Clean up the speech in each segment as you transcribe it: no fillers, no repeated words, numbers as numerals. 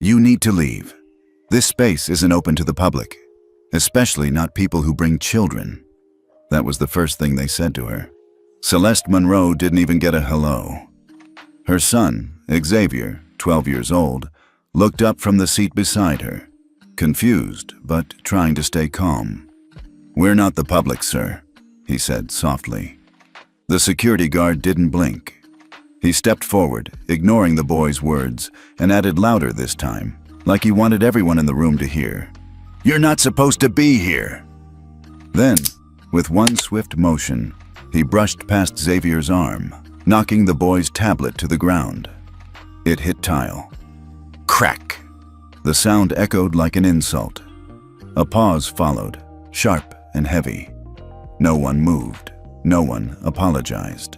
You need to leave. This space isn't open to the public, especially not people who bring children." That was the first thing they said to her. Celeste Monroe didn't even get a hello. Her son, Xavier, 12 years old, looked up from the seat beside her, confused but trying to stay calm. "We're not the public, sir," he said softly. The security guard didn't blink. He stepped forward, ignoring the boy's words, and added louder this time, like he wanted everyone in the room to hear. "You're not supposed to be here!" Then, with one swift motion, he brushed past Xavier's arm, knocking the boy's tablet to the ground. It hit tile. Crack! The sound echoed like an insult. A pause followed, sharp and heavy. No one moved, no one apologized,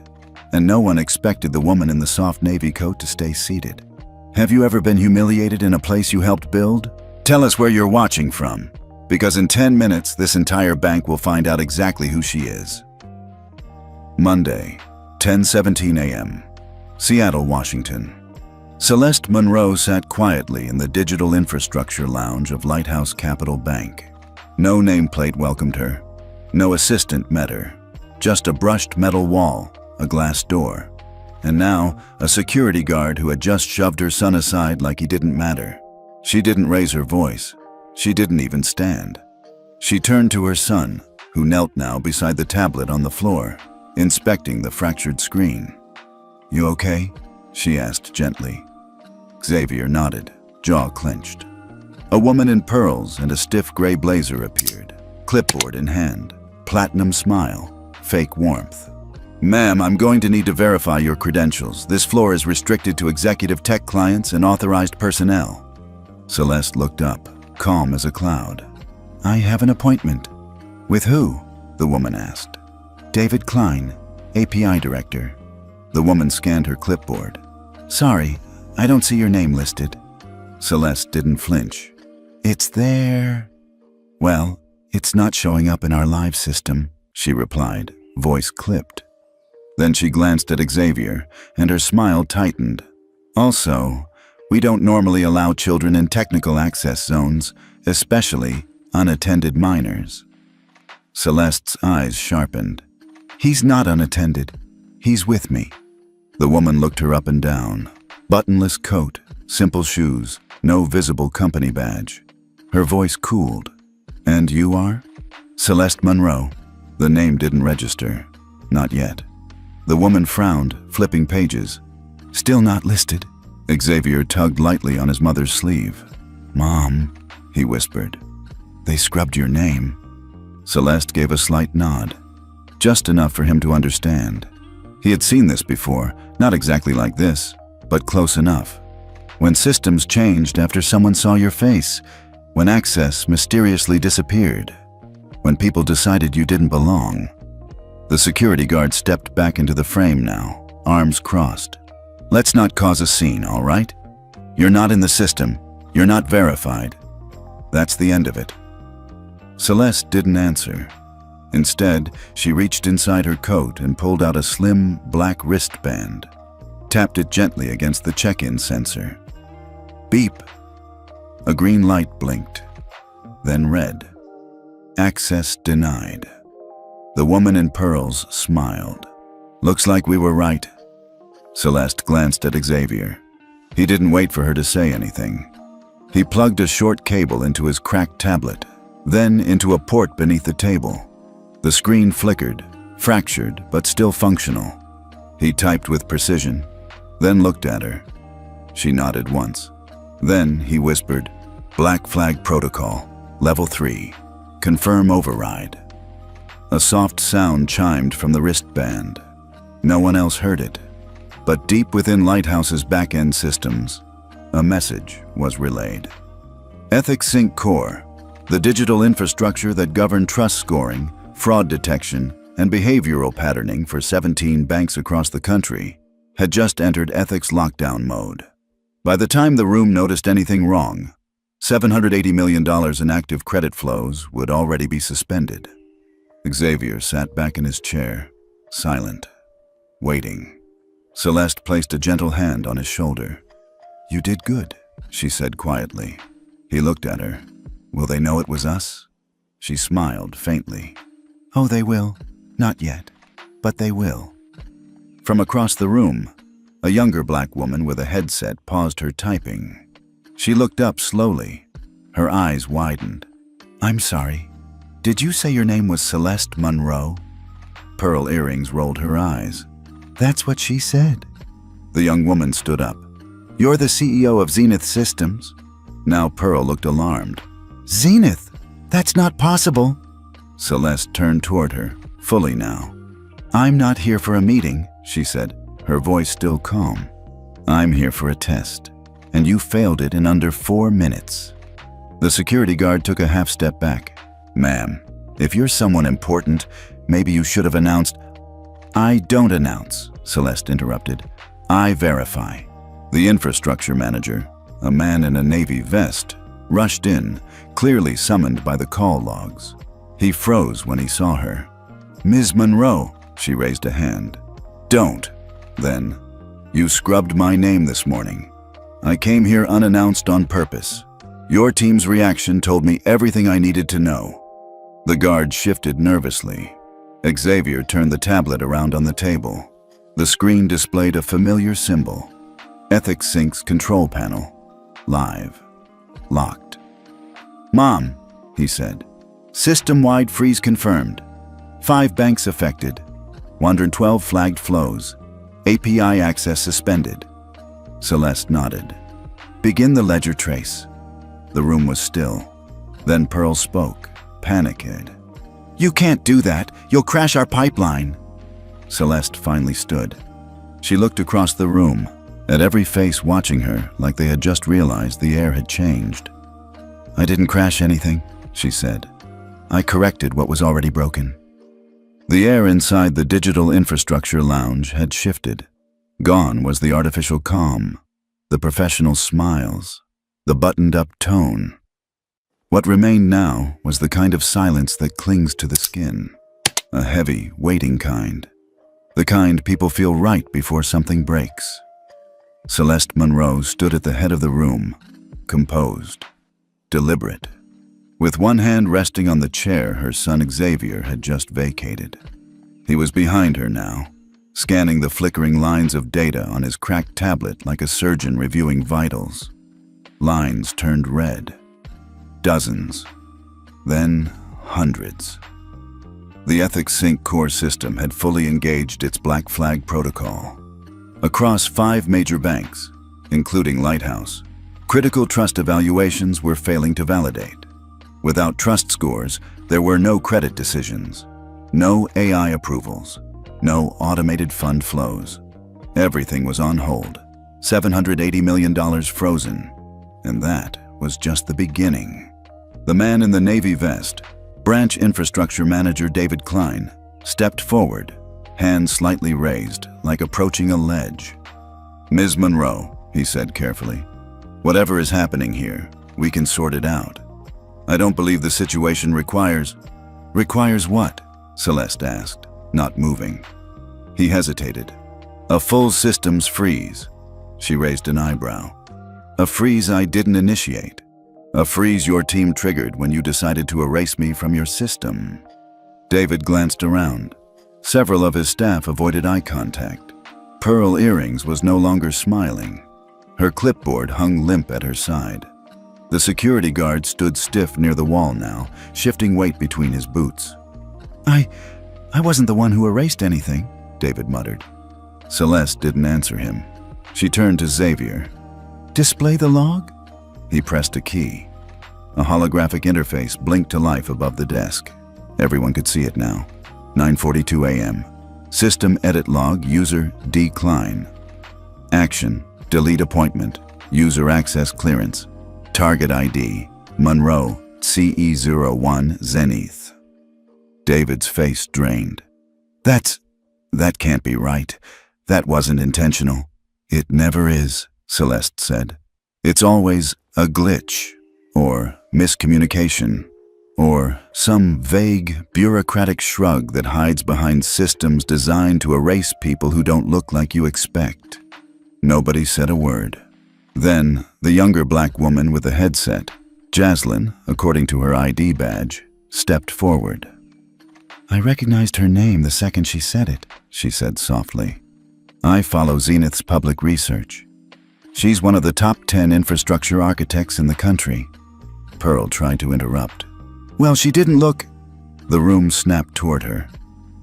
and no one expected the woman in the soft navy coat to stay seated. Have you ever been humiliated in a place you helped build? Tell us where you're watching from, because in 10 minutes this entire bank will find out exactly who she is. Monday, 10:17 a.m., Seattle, Washington. Celeste Monroe sat quietly in the digital infrastructure lounge of Lighthouse Capital Bank. No nameplate welcomed her. No assistant met her. Just a brushed metal wall, a glass door, and now a security guard who had just shoved her son aside like he didn't matter. She didn't raise her voice. She didn't even stand. She turned to her son, who knelt now beside the tablet on the floor, inspecting the fractured screen. "You okay?" she asked gently. Xavier nodded, jaw clenched. A woman in pearls and a stiff gray blazer appeared, clipboard in hand, platinum smile, fake warmth. "Ma'am, I'm going to need to verify your credentials. This floor is restricted to executive tech clients and authorized personnel." Celeste looked up, calm as a cloud. "I have an appointment." "With who?" the woman asked. "David Klein, API Director." The woman scanned her clipboard. "Sorry, I don't see your name listed." Celeste didn't flinch. "It's there." "Well, it's not showing up in our live system," she replied, voice clipped. Then she glanced at Xavier, and her smile tightened. "Also, we don't normally allow children in technical access zones, especially unattended minors." Celeste's eyes sharpened. "He's not unattended. He's with me." The woman looked her up and down. Buttonless coat, simple shoes, no visible company badge. Her voice cooled. "And you are?" "Celeste Monroe." The name didn't register. Not yet. The woman frowned, flipping pages. "Still not listed." Xavier tugged lightly on his mother's sleeve. "Mom," he whispered. "They scrubbed your name." Celeste gave a slight nod. Just enough for him to understand. He had seen this before, not exactly like this, but close enough. When systems changed after someone saw your face, when access mysteriously disappeared, when people decided you didn't belong. The security guard stepped back into the frame now, arms crossed. "Let's not cause a scene, all right? You're not in the system. You're not verified. That's the end of it." Celeste didn't answer. Instead, she reached inside her coat and pulled out a slim, black wristband, tapped it gently against the check-in sensor. Beep! A green light blinked, then red. Access denied. The woman in pearls smiled. "Looks like we were right." Celeste glanced at Xavier. He didn't wait for her to say anything. He plugged a short cable into his cracked tablet, then into a port beneath the table. The screen flickered, fractured, but still functional. He typed with precision, then looked at her. She nodded once. Then he whispered, "Black Flag Protocol, Level 3. Confirm override." A soft sound chimed from the wristband. No one else heard it. But deep within Lighthouse's back-end systems, a message was relayed. Ethics Sync Core, the digital infrastructure that governed trust scoring, fraud detection, and behavioral patterning for 17 banks across the country, had just entered ethics lockdown mode. By the time the room noticed anything wrong, $780 million in active credit flows would already be suspended. Xavier sat back in his chair, silent, waiting. Celeste placed a gentle hand on his shoulder. "You did good," she said quietly. He looked at her. Will they know it was us? She smiled faintly. Oh, they will. Not yet, but they will. From across the room, a younger black woman with a headset paused her typing. She looked up slowly. Her eyes widened. I'm sorry. Did you say your name was Celeste Monroe? Pearl Earrings rolled her eyes. That's what she said. The young woman stood up. You're the CEO of Zenith Systems? Now Pearl looked alarmed. Zenith? That's not possible. Celeste turned toward her, fully now. I'm not here for a meeting, she said, her voice still calm. I'm here for a test, and you failed it in under 4 minutes. The security guard took a half step back. Ma'am, if you're someone important, maybe you should have announced. I don't announce, Celeste interrupted. I verify. The infrastructure manager, a man in a navy vest, rushed in, clearly summoned by the call logs. He froze when he saw her. Ms. Monroe, she raised a hand. Don't, then. You scrubbed my name this morning. I came here unannounced on purpose. Your team's reaction told me everything I needed to know. The guard shifted nervously. Xavier turned the tablet around on the table. The screen displayed a familiar symbol. Ethics Sync's control panel. Live. Locked. Mom, he said. System-wide freeze confirmed. 5 banks affected. 112 flagged flows. API access suspended. Celeste nodded. Begin the ledger trace. The room was still. Then Pearl spoke, panicked. You can't do that. You'll crash our pipeline. Celeste finally stood. She looked across the room, at every face watching her like they had just realized the air had changed. I didn't crash anything, she said. I corrected what was already broken. The air inside the digital infrastructure lounge had shifted. Gone was the artificial calm, the professional smiles, the buttoned-up tone. What remained now was the kind of silence that clings to the skin, a heavy, waiting kind, the kind people feel right before something breaks. Celeste Monroe stood at the head of the room, composed, deliberate, with one hand resting on the chair her son Xavier had just vacated. He was behind her now, scanning the flickering lines of data on his cracked tablet like a surgeon reviewing vitals. Lines turned red. Dozens. Then hundreds. The Ethics Sync core system had fully engaged its Black Flag protocol. Across 5 major banks, including Lighthouse, critical trust evaluations were failing to validate. Without trust scores, there were no credit decisions, no AI approvals, no automated fund flows. Everything was on hold, $780 million frozen, and that was just the beginning. The man in the Navy vest, Branch Infrastructure Manager David Klein, stepped forward, hands slightly raised, like approaching a ledge. Ms. Monroe, he said carefully, whatever is happening here, we can sort it out. I don't believe the situation requires… Requires what? Celeste asked, not moving. He hesitated. A full systems freeze. She raised an eyebrow. A freeze I didn't initiate. A freeze your team triggered when you decided to erase me from your system. David glanced around. Several of his staff avoided eye contact. Pearl Earrings was no longer smiling. Her clipboard hung limp at her side. The security guard stood stiff near the wall now, shifting weight between his boots. I wasn't the one who erased anything, David muttered. Celeste didn't answer him. She turned to Xavier. Display the log? He pressed a key. A holographic interface blinked to life above the desk. Everyone could see it now. 9:42 a.m. System edit log, user D. Klein. Action, delete appointment, user access clearance. Target ID, Monroe, CE01 Zenith. David's face drained. That can't be right. That wasn't intentional. It never is, Celeste said. It's always a glitch, or miscommunication, or some vague, bureaucratic shrug that hides behind systems designed to erase people who don't look like you expect. Nobody said a word. Then, The younger black woman with the headset, Jaslyn, according to her ID badge, stepped forward. "I recognized her name the second she said it," she said softly. "I follow Zenith's public research. She's one of the top 10 infrastructure architects in the country." Pearl tried to interrupt. "Well, she didn't look—" The room snapped toward her.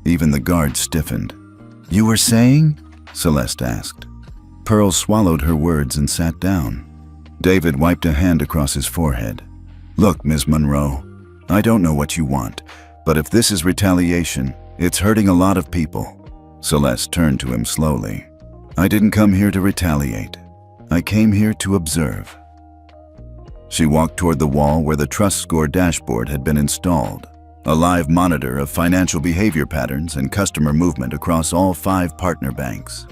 Even the guard stiffened. "You were saying?" Celeste asked. Pearl swallowed her words and sat down. David wiped a hand across his forehead. "Look, Ms. Monroe, I don't know what you want, but if this is retaliation, it's hurting a lot of people." Celeste turned to him slowly. "I didn't come here to retaliate. I came here to observe." She walked toward the wall where the Trust Score dashboard had been installed, a live monitor of financial behavior patterns and customer movement across all 5 partner banks.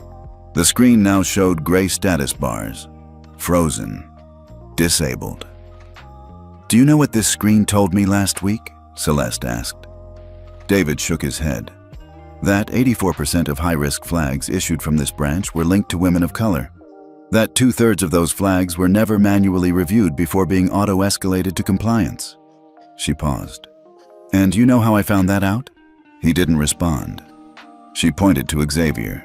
The screen now showed gray status bars: frozen, disabled. "Do you know what this screen told me last week?" Celeste asked. David shook his head. That 84% of high-risk flags issued from this branch were linked to women of color. That 2/3 of those flags were never manually reviewed before being auto-escalated to compliance. She paused. "And you know how I found that out?" He didn't respond. She pointed to Xavier.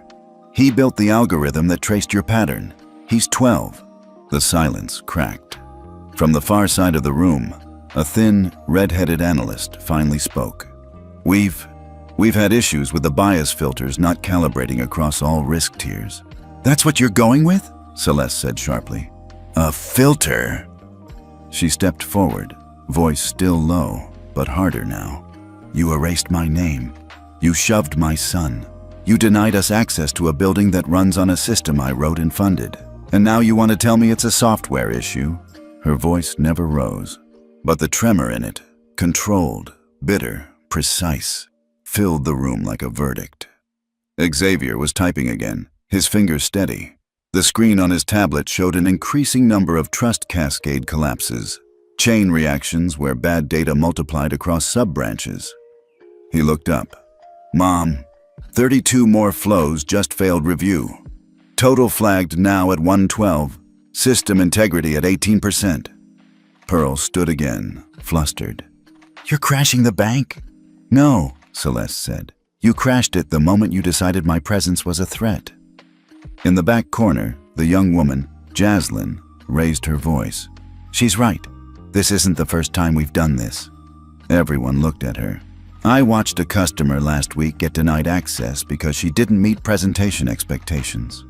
"He built the algorithm that traced your pattern. He's 12. The silence cracked. From the far side of the room, a thin, red-headed analyst finally spoke. We've had issues with the bias filters not calibrating across all risk tiers." "That's what you're going with?" Celeste said sharply. "A filter?" She stepped forward, voice still low, but harder now. "You erased my name. You shoved my son. You denied us access to a building that runs on a system I wrote and funded. And now you want to tell me it's a software issue?" Her voice never rose, but the tremor in it, controlled, bitter, precise, filled the room like a verdict. Xavier was typing again, his fingers steady. The screen on his tablet showed an increasing number of trust cascade collapses, chain reactions where bad data multiplied across sub-branches. He looked up. "Mom, 32 more flows just failed review. Total flagged now at 112. System integrity at 18%. Pearl stood again, flustered. "You're crashing the bank?" "No," Celeste said. "You crashed it the moment you decided my presence was a threat." In the back corner, the young woman, Jaslyn, raised her voice. "She's right. This isn't the first time we've done this." Everyone looked at her. "I watched a customer last week get denied access because she didn't meet presentation expectations."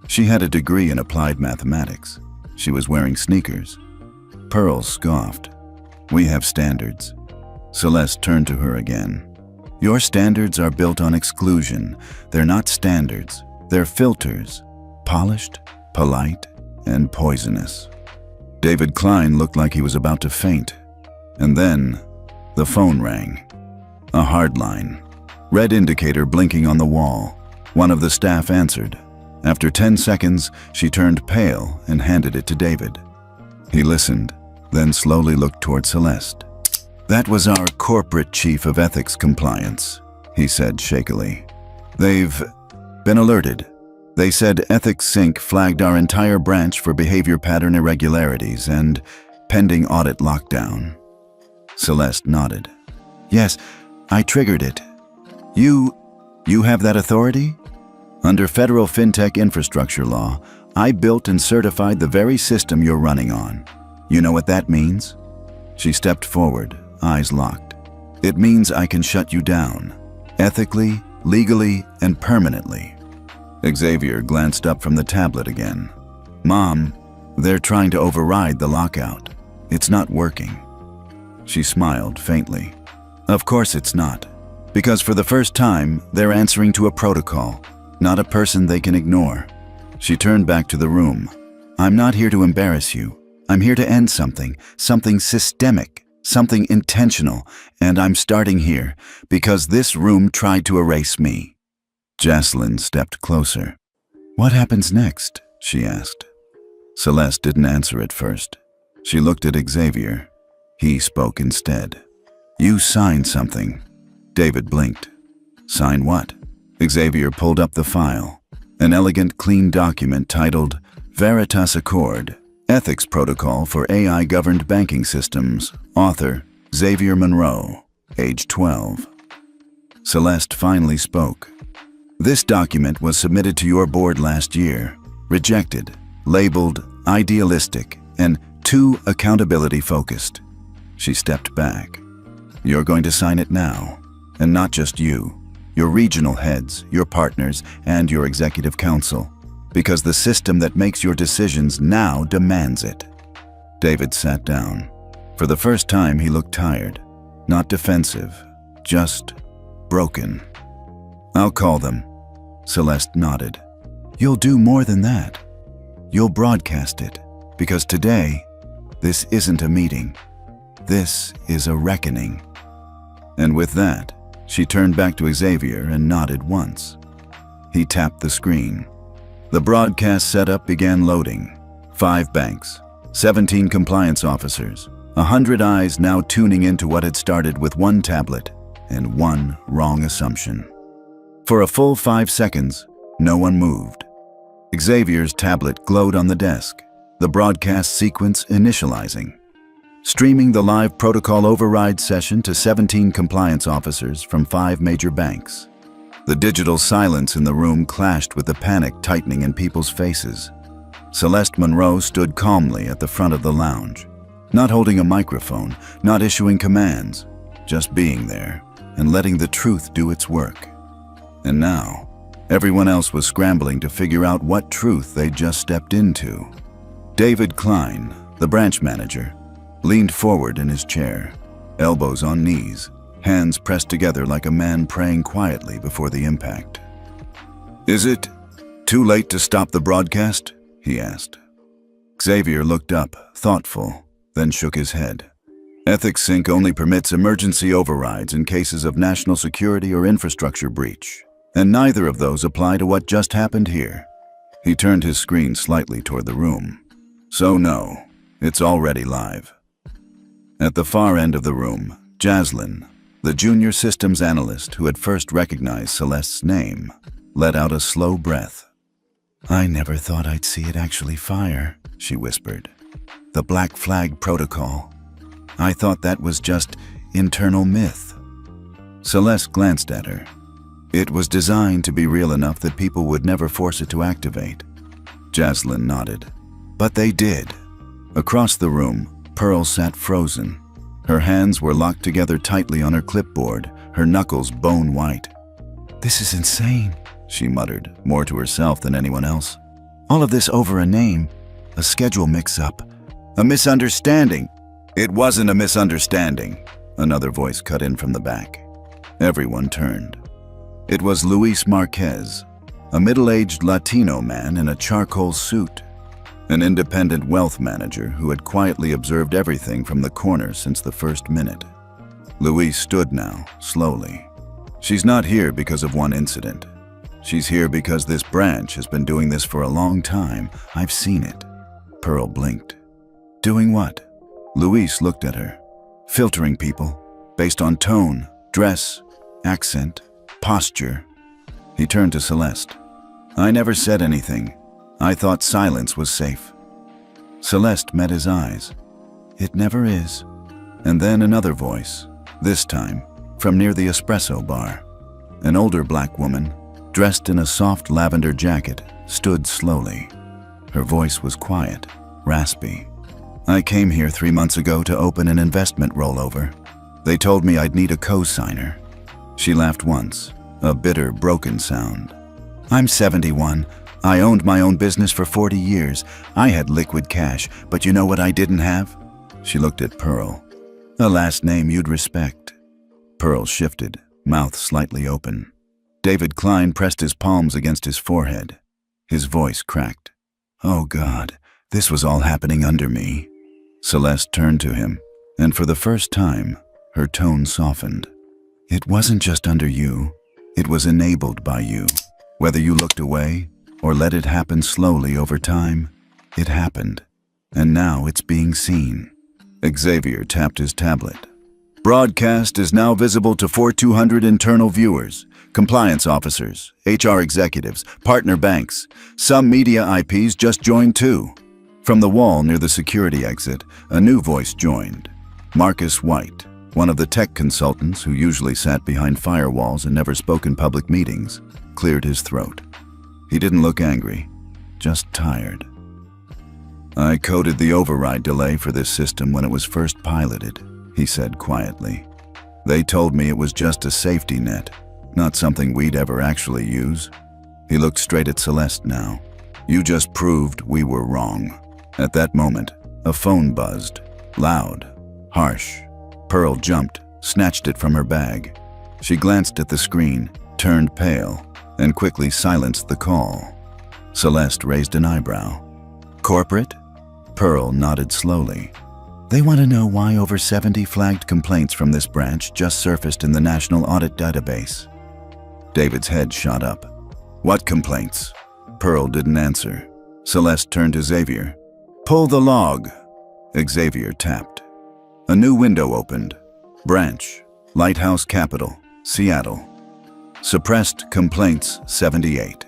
She had a degree in applied mathematics. She was wearing sneakers. Pearl scoffed. "We have standards." Celeste turned to her again. "Your standards are built on exclusion. They're not standards. They're filters. Polished, polite, and poisonous." David Klein looked like he was about to faint. And then, the phone rang. A hard line. Red indicator blinking on the wall. One of the staff answered. After 10 seconds, she turned pale and handed it to David. He listened, then slowly looked toward Celeste. "That was our corporate chief of ethics compliance," he said shakily. "They've been alerted. They said Ethics Sync flagged our entire branch for behavior pattern irregularities and pending audit lockdown." Celeste nodded. "Yes, I triggered it. You have that authority?" "Under federal fintech infrastructure law, I built and certified the very system you're running on. You know what that means?" She stepped forward, eyes locked. "It means I can shut you down, ethically, legally, and permanently." Xavier glanced up from the tablet again. "Mom, they're trying to override the lockout. It's not working." She smiled faintly. "Of course it's not. Because for the first time, they're answering to a protocol, not a person they can ignore." She turned back to the room. "I'm not here to embarrass you. I'm here to end something systemic, something intentional, and I'm starting here because this room tried to erase me." Jaslyn stepped closer. "What happens next?" she asked. Celeste didn't answer at first. She looked at Xavier. He spoke instead. "You signed something." David blinked. "Sign what?" Xavier pulled up the file. An elegant, clean document titled Veritas Accord, Ethics Protocol for AI-Governed Banking Systems. Author, Xavier Monroe, age 12. Celeste finally spoke. This document was submitted to your board last year, rejected, labeled idealistic, and too accountability-focused. She stepped back. You're going to sign it now, and not just you, your regional heads, your partners, and your executive council, because the system that makes your decisions now demands it. David sat down. For the first time, he looked tired, not defensive, just broken. I'll call them. Celeste nodded. You'll do more than that. You'll broadcast it, because today, this isn't a meeting. This is a reckoning. And with that, she turned back to Xavier and nodded once. He tapped the screen. The broadcast setup began loading. 5 banks, 17 compliance officers, 100 eyes now tuning into what had started with 1 tablet and 1 wrong assumption. For a full 5 seconds, no one moved. Xavier's tablet glowed on the desk, the broadcast sequence initializing. Streaming the live protocol override session to 17 compliance officers from 5 major banks. The digital silence in the room clashed with the panic tightening in people's faces. Celeste Monroe stood calmly at the front of the lounge, not holding a microphone, not issuing commands, just being there and letting the truth do its work. And now, everyone else was scrambling to figure out what truth they'd just stepped into. David Klein, the branch manager, leaned forward in his chair, elbows on knees, hands pressed together like a man praying quietly before the impact. Is it too late to stop the broadcast? He asked. Xavier looked up, thoughtful, then shook his head. Ethics Sync only permits emergency overrides in cases of national security or infrastructure breach, and neither of those apply to what just happened here. He turned his screen slightly toward the room. So no, it's already live. At the far end of the room, Jaslyn, the junior systems analyst who had first recognized Celeste's name, let out a slow breath. I never thought I'd see it actually fire, she whispered. The Black Flag Protocol. I thought that was just internal myth. Celeste glanced at her. It was designed to be real enough that people would never force it to activate. Jaslyn nodded. But they did. Across the room, Pearl sat frozen. Her hands were locked together tightly on her clipboard, her knuckles bone white. This is insane, she muttered, more to herself than anyone else. All of this over a name, a schedule mix-up, a misunderstanding. It wasn't a misunderstanding, another voice cut in from the back. Everyone turned. It was Luis Marquez, a middle-aged Latino man in a charcoal suit, an independent wealth manager who had quietly observed everything from the corner since the first minute. Luis stood now, slowly. She's not here because of one incident. She's here because this branch has been doing this for a long time. I've seen it. Pearl blinked. Doing what? Luis looked at her. Filtering people, based on tone, dress, accent, posture. He turned to Celeste. I never said anything. I thought silence was safe. Celeste met his eyes. It never is. And then another voice, this time from near the espresso bar. An older black woman, dressed in a soft lavender jacket, stood slowly. Her voice was quiet, raspy. I came here 3 months ago to open an investment rollover. They told me I'd need a co-signer. She laughed once, a bitter, broken sound. I'm 71. I owned my own business for 40 years. I had liquid cash, but you know what I didn't have? She looked at Pearl. A last name you'd respect. Pearl shifted, mouth slightly open. David Klein pressed his palms against his forehead. His voice cracked. Oh God, this was all happening under me. Celeste turned to him, and for the first time, her tone softened. It wasn't just under you. It was enabled by you. Whether you looked away or let it happen slowly over time, it happened. And now it's being seen. Xavier tapped his tablet. Broadcast is now visible to 4,200 internal viewers, compliance officers, HR executives, partner banks. Some media IPs just joined too. From the wall near the security exit, a new voice joined. Marcus White, one of the tech consultants who usually sat behind firewalls and never spoke in public meetings, cleared his throat. He didn't look angry, just tired. "I coded the override delay for this system when it was first piloted," he said quietly. "They told me it was just a safety net, not something we'd ever actually use." He looked straight at Celeste now. "You just proved we were wrong." At that moment, a phone buzzed, loud, harsh. Pearl jumped, snatched it from her bag. She glanced at the screen, turned pale, and quickly silenced the call. Celeste raised an eyebrow. "Corporate?" Pearl nodded slowly. "They want to know why over 70 flagged complaints from this branch just surfaced in the National Audit Database." David's head shot up. "What complaints?" Pearl didn't answer. Celeste turned to Xavier. "Pull the log." Xavier tapped. A new window opened. Branch, Lighthouse Capital, Seattle. Suppressed complaints 78.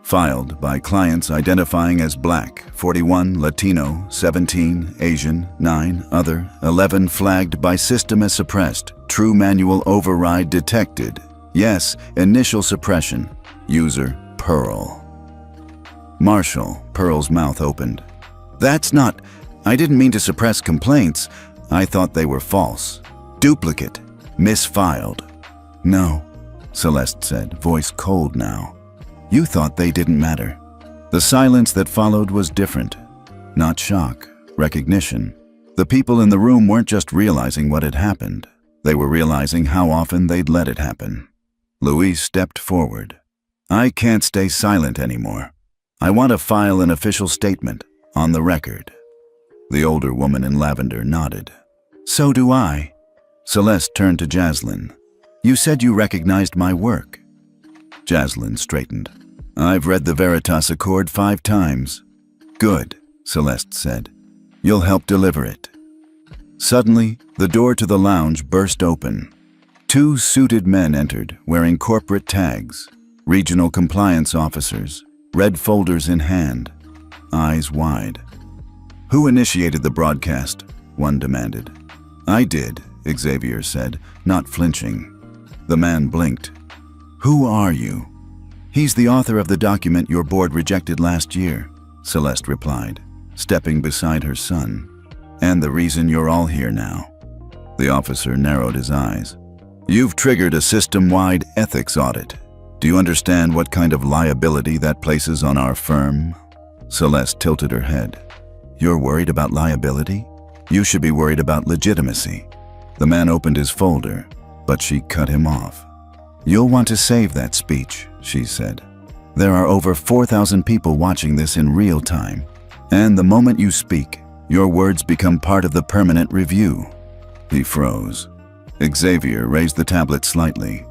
Filed by clients identifying as Black, 41, Latino, 17, Asian, 9, Other, 11 flagged by system as suppressed. True manual override detected. Yes, initial suppression. User, Pearl. Marshall, Pearl's mouth opened. I didn't mean to suppress complaints. I thought they were false. Duplicate. Misfiled." "No," Celeste said, voice cold now. "You thought they didn't matter." The silence that followed was different. Not shock, recognition. The people in the room weren't just realizing what had happened. They were realizing how often they'd let it happen. Louise stepped forward. "I can't stay silent anymore. I want to file an official statement, on the record." The older woman in lavender nodded. "So do I." Celeste turned to Jaslyn. "You said you recognized my work." Jaslyn straightened. "I've read the Veritas Accord 5 times." "Good," Celeste said. "You'll help deliver it." Suddenly, the door to the lounge burst open. 2 suited men entered, wearing corporate tags, regional compliance officers, red folders in hand, eyes wide. "Who initiated the broadcast?" one demanded. "I did," Xavier said, not flinching. The man blinked. "Who are you?" "He's the author of the document your board rejected last year," Celeste replied, stepping beside her son. "And the reason you're all here now." The officer narrowed his eyes. "You've triggered a system-wide ethics audit. Do you understand what kind of liability that places on our firm?" Celeste tilted her head. "You're worried about liability? You should be worried about legitimacy." The man opened his folder, but she cut him off. "You'll want to save that speech," she said. "There are over 4,000 people watching this in real time, and the moment you speak, your words become part of the permanent review." He froze. Xavier raised the tablet slightly.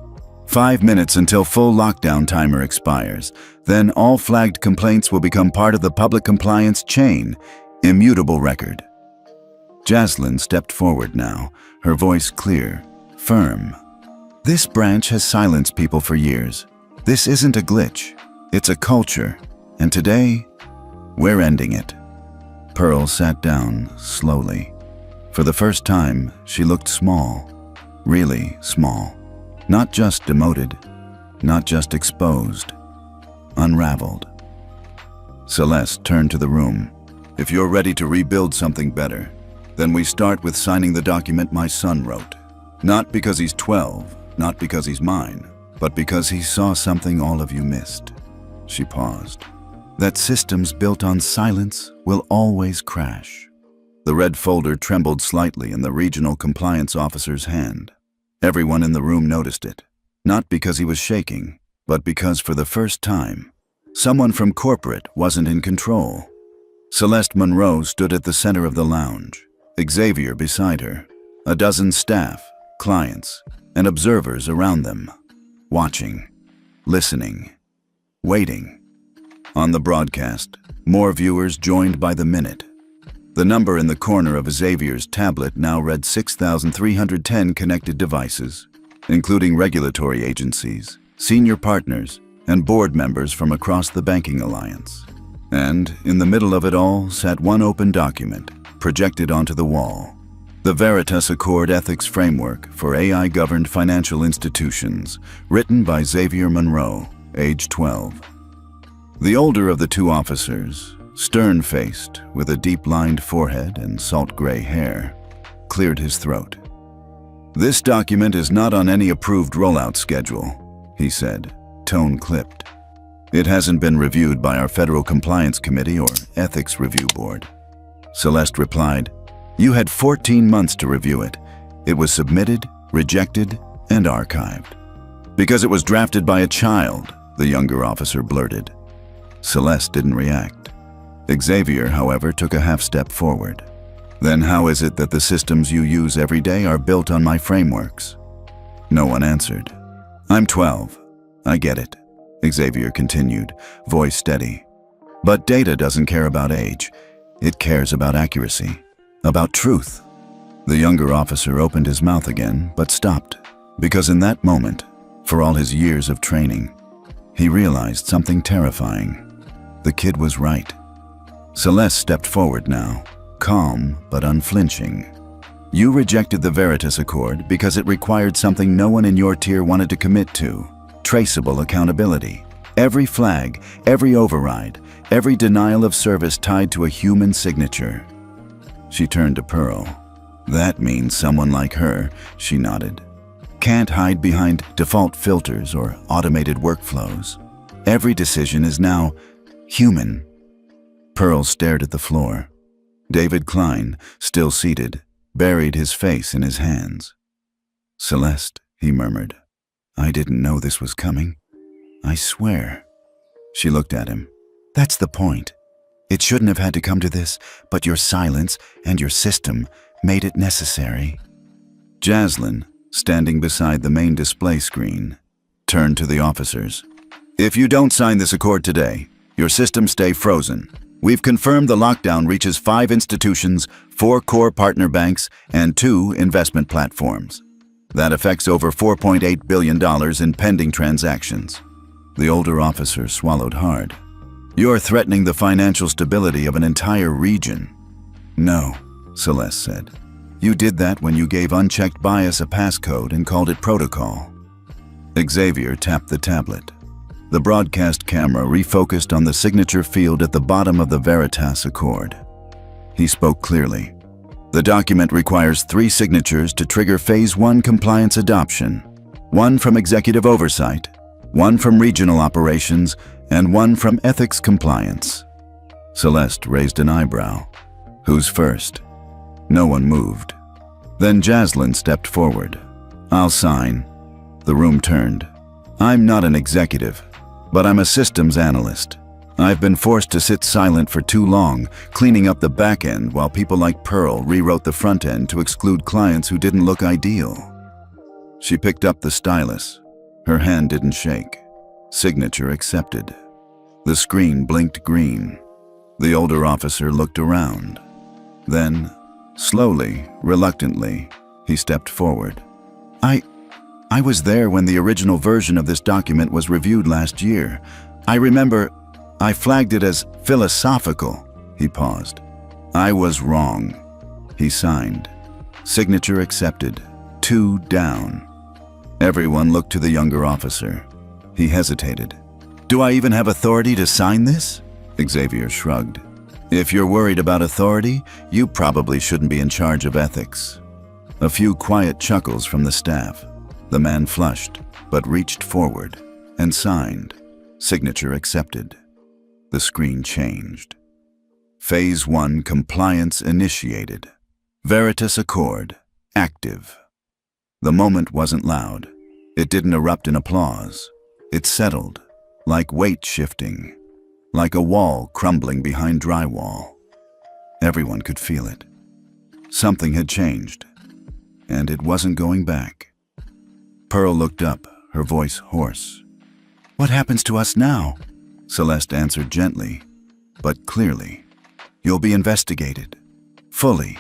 5 minutes until full lockdown timer expires. Then all flagged complaints will become part of the public compliance chain. Immutable record. Jaslyn stepped forward now, her voice clear, firm. "This branch has silenced people for years. This isn't a glitch. It's a culture. And today, we're ending it." Pearl sat down slowly. For the first time, she looked small. Really small. Not just demoted, not just exposed. Unraveled. Celeste turned to the room. "If you're ready to rebuild something better, then we start with signing the document my son wrote. Not because he's 12, not because he's mine, but because he saw something all of you missed." She paused. "That systems built on silence will always crash." The red folder trembled slightly in the regional compliance officer's hand. Everyone in the room noticed it, not because he was shaking, but because for the first time, someone from corporate wasn't in control. Celeste Monroe stood at the center of the lounge, Xavier beside her, a dozen staff, clients, and observers around them, watching, listening, waiting. On the broadcast, more viewers joined by the minute. The number in the corner of Xavier's tablet now read 6,310 connected devices, including regulatory agencies, senior partners, and board members from across the banking alliance. And in the middle of it all sat one open document, projected onto the wall. The Veritas Accord Ethics Framework for AI-Governed Financial Institutions, written by Xavier Monroe, age 12. The older of the two officers, stern-faced, with a deep-lined forehead and salt-gray hair, cleared his throat. "This document is not on any approved rollout schedule," he said, tone clipped. "It hasn't been reviewed by our Federal Compliance Committee or Ethics Review Board." Celeste replied, "You had 14 months to review it. It was submitted, rejected, and archived." "Because it was drafted by a child," the younger officer blurted. Celeste didn't react. Xavier, however, took a half-step forward. "Then how is it that the systems you use every day are built on my frameworks?" No one answered. "I'm 12. I get it," Xavier continued, voice steady. "But data doesn't care about age. It cares about accuracy, about truth." The younger officer opened his mouth again, but stopped, because in that moment, for all his years of training, he realized something terrifying. The kid was right. Celeste stepped forward now, calm but unflinching. "You rejected the Veritas Accord because it required something no one in your tier wanted to commit to: traceable accountability. Every flag, every override, every denial of service tied to a human signature." She turned to Pearl. "That means someone like her," she nodded, "can't hide behind default filters or automated workflows. Every decision is now human." Pearl stared at the floor. David Klein, still seated, buried his face in his hands. "Celeste," he murmured, "I didn't know this was coming. I swear." She looked at him. "That's the point. It shouldn't have had to come to this, but your silence and your system made it necessary." Jaslyn, standing beside the main display screen, turned to the officers. "If you don't sign this accord today, your systems stay frozen. We've confirmed the lockdown reaches 5 institutions, 4 core partner banks, and 2 investment platforms. That affects over $4.8 billion in pending transactions." The older officer swallowed hard. "You're threatening the financial stability of an entire region." "No," Celeste said. "You did that when you gave unchecked bias a passcode and called it protocol." Xavier tapped the tablet. The broadcast camera refocused on the signature field at the bottom of the Veritas Accord. He spoke clearly. "The document requires 3 signatures to trigger Phase 1 compliance adoption. 1 from executive oversight, 1 from regional operations, and 1 from ethics compliance." Celeste raised an eyebrow. "Who's first?" No one moved. Then Jaslyn stepped forward. "I'll sign." The room turned. "I'm not an executive, but I'm a systems analyst. I've been forced to sit silent for too long, cleaning up the back end while people like Pearl rewrote the front end to exclude clients who didn't look ideal." She picked up the stylus. Her hand didn't shake. Signature accepted. The screen blinked green. The older officer looked around. Then, slowly, reluctantly, he stepped forward. I was there when the original version of this document was reviewed last year. I remember I flagged it as philosophical." He paused. "I was wrong." He signed. Signature accepted. 2 down. Everyone looked to the younger officer. He hesitated. "Do I even have authority to sign this?" Xavier shrugged. "If you're worried about authority, you probably shouldn't be in charge of ethics." A few quiet chuckles from the staff. The man flushed, but reached forward and signed. Signature accepted. The screen changed. Phase 1 compliance initiated. Veritas Accord active. The moment wasn't loud. It didn't erupt in applause. It settled, like weight shifting, like a wall crumbling behind drywall. Everyone could feel it. Something had changed, and it wasn't going back. Pearl looked up, her voice hoarse. "What happens to us now?" Celeste answered gently, but clearly. "You'll be investigated. Fully.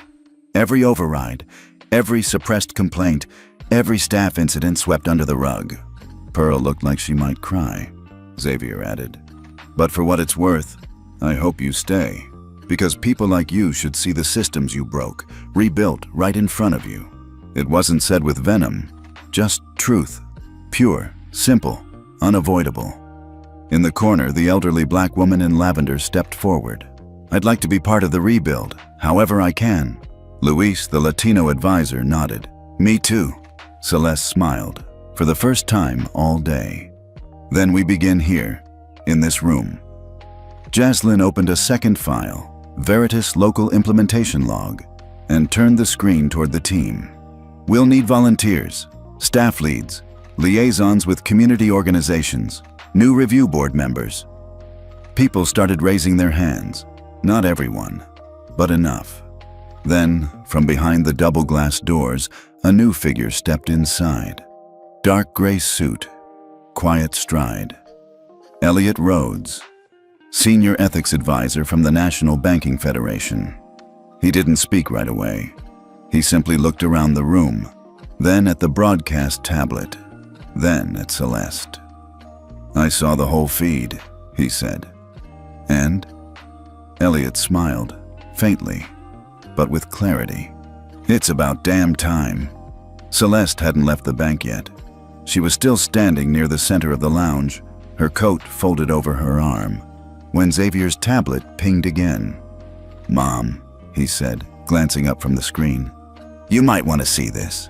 Every override, every suppressed complaint, every staff incident swept under the rug." Pearl looked like she might cry. Xavier added, "But for what it's worth, I hope you stay, because people like you should see the systems you broke, rebuilt right in front of you. It wasn't said with venom, just truth. Pure, simple, unavoidable. In the corner, the elderly black woman in lavender stepped forward. I'd like to be part of the rebuild, however I can. Luis, the Latino advisor, nodded. Me too. Celeste smiled, for the first time all day. Then we begin here, in this room. Jaslyn opened a second file, Veritas Local Implementation Log, and turned the screen toward the team. We'll need volunteers, staff leads, liaisons with community organizations, new review board members. People started raising their hands. Not everyone, but enough. Then, from behind the double glass doors, a new figure stepped inside. Dark gray suit, quiet stride. Elliot Rhodes, Senior Ethics Advisor from the National Banking Federation. He didn't speak right away. He simply looked around the room, then at the broadcast tablet, then at Celeste. I saw the whole feed, he said. And? Elliot smiled, faintly, but with clarity. It's about damn time. Celeste hadn't left the bank yet. She was still standing near the center of the lounge, her coat folded over her arm, when Xavier's tablet pinged again. Mom, he said, glancing up from the screen. You might want to see this.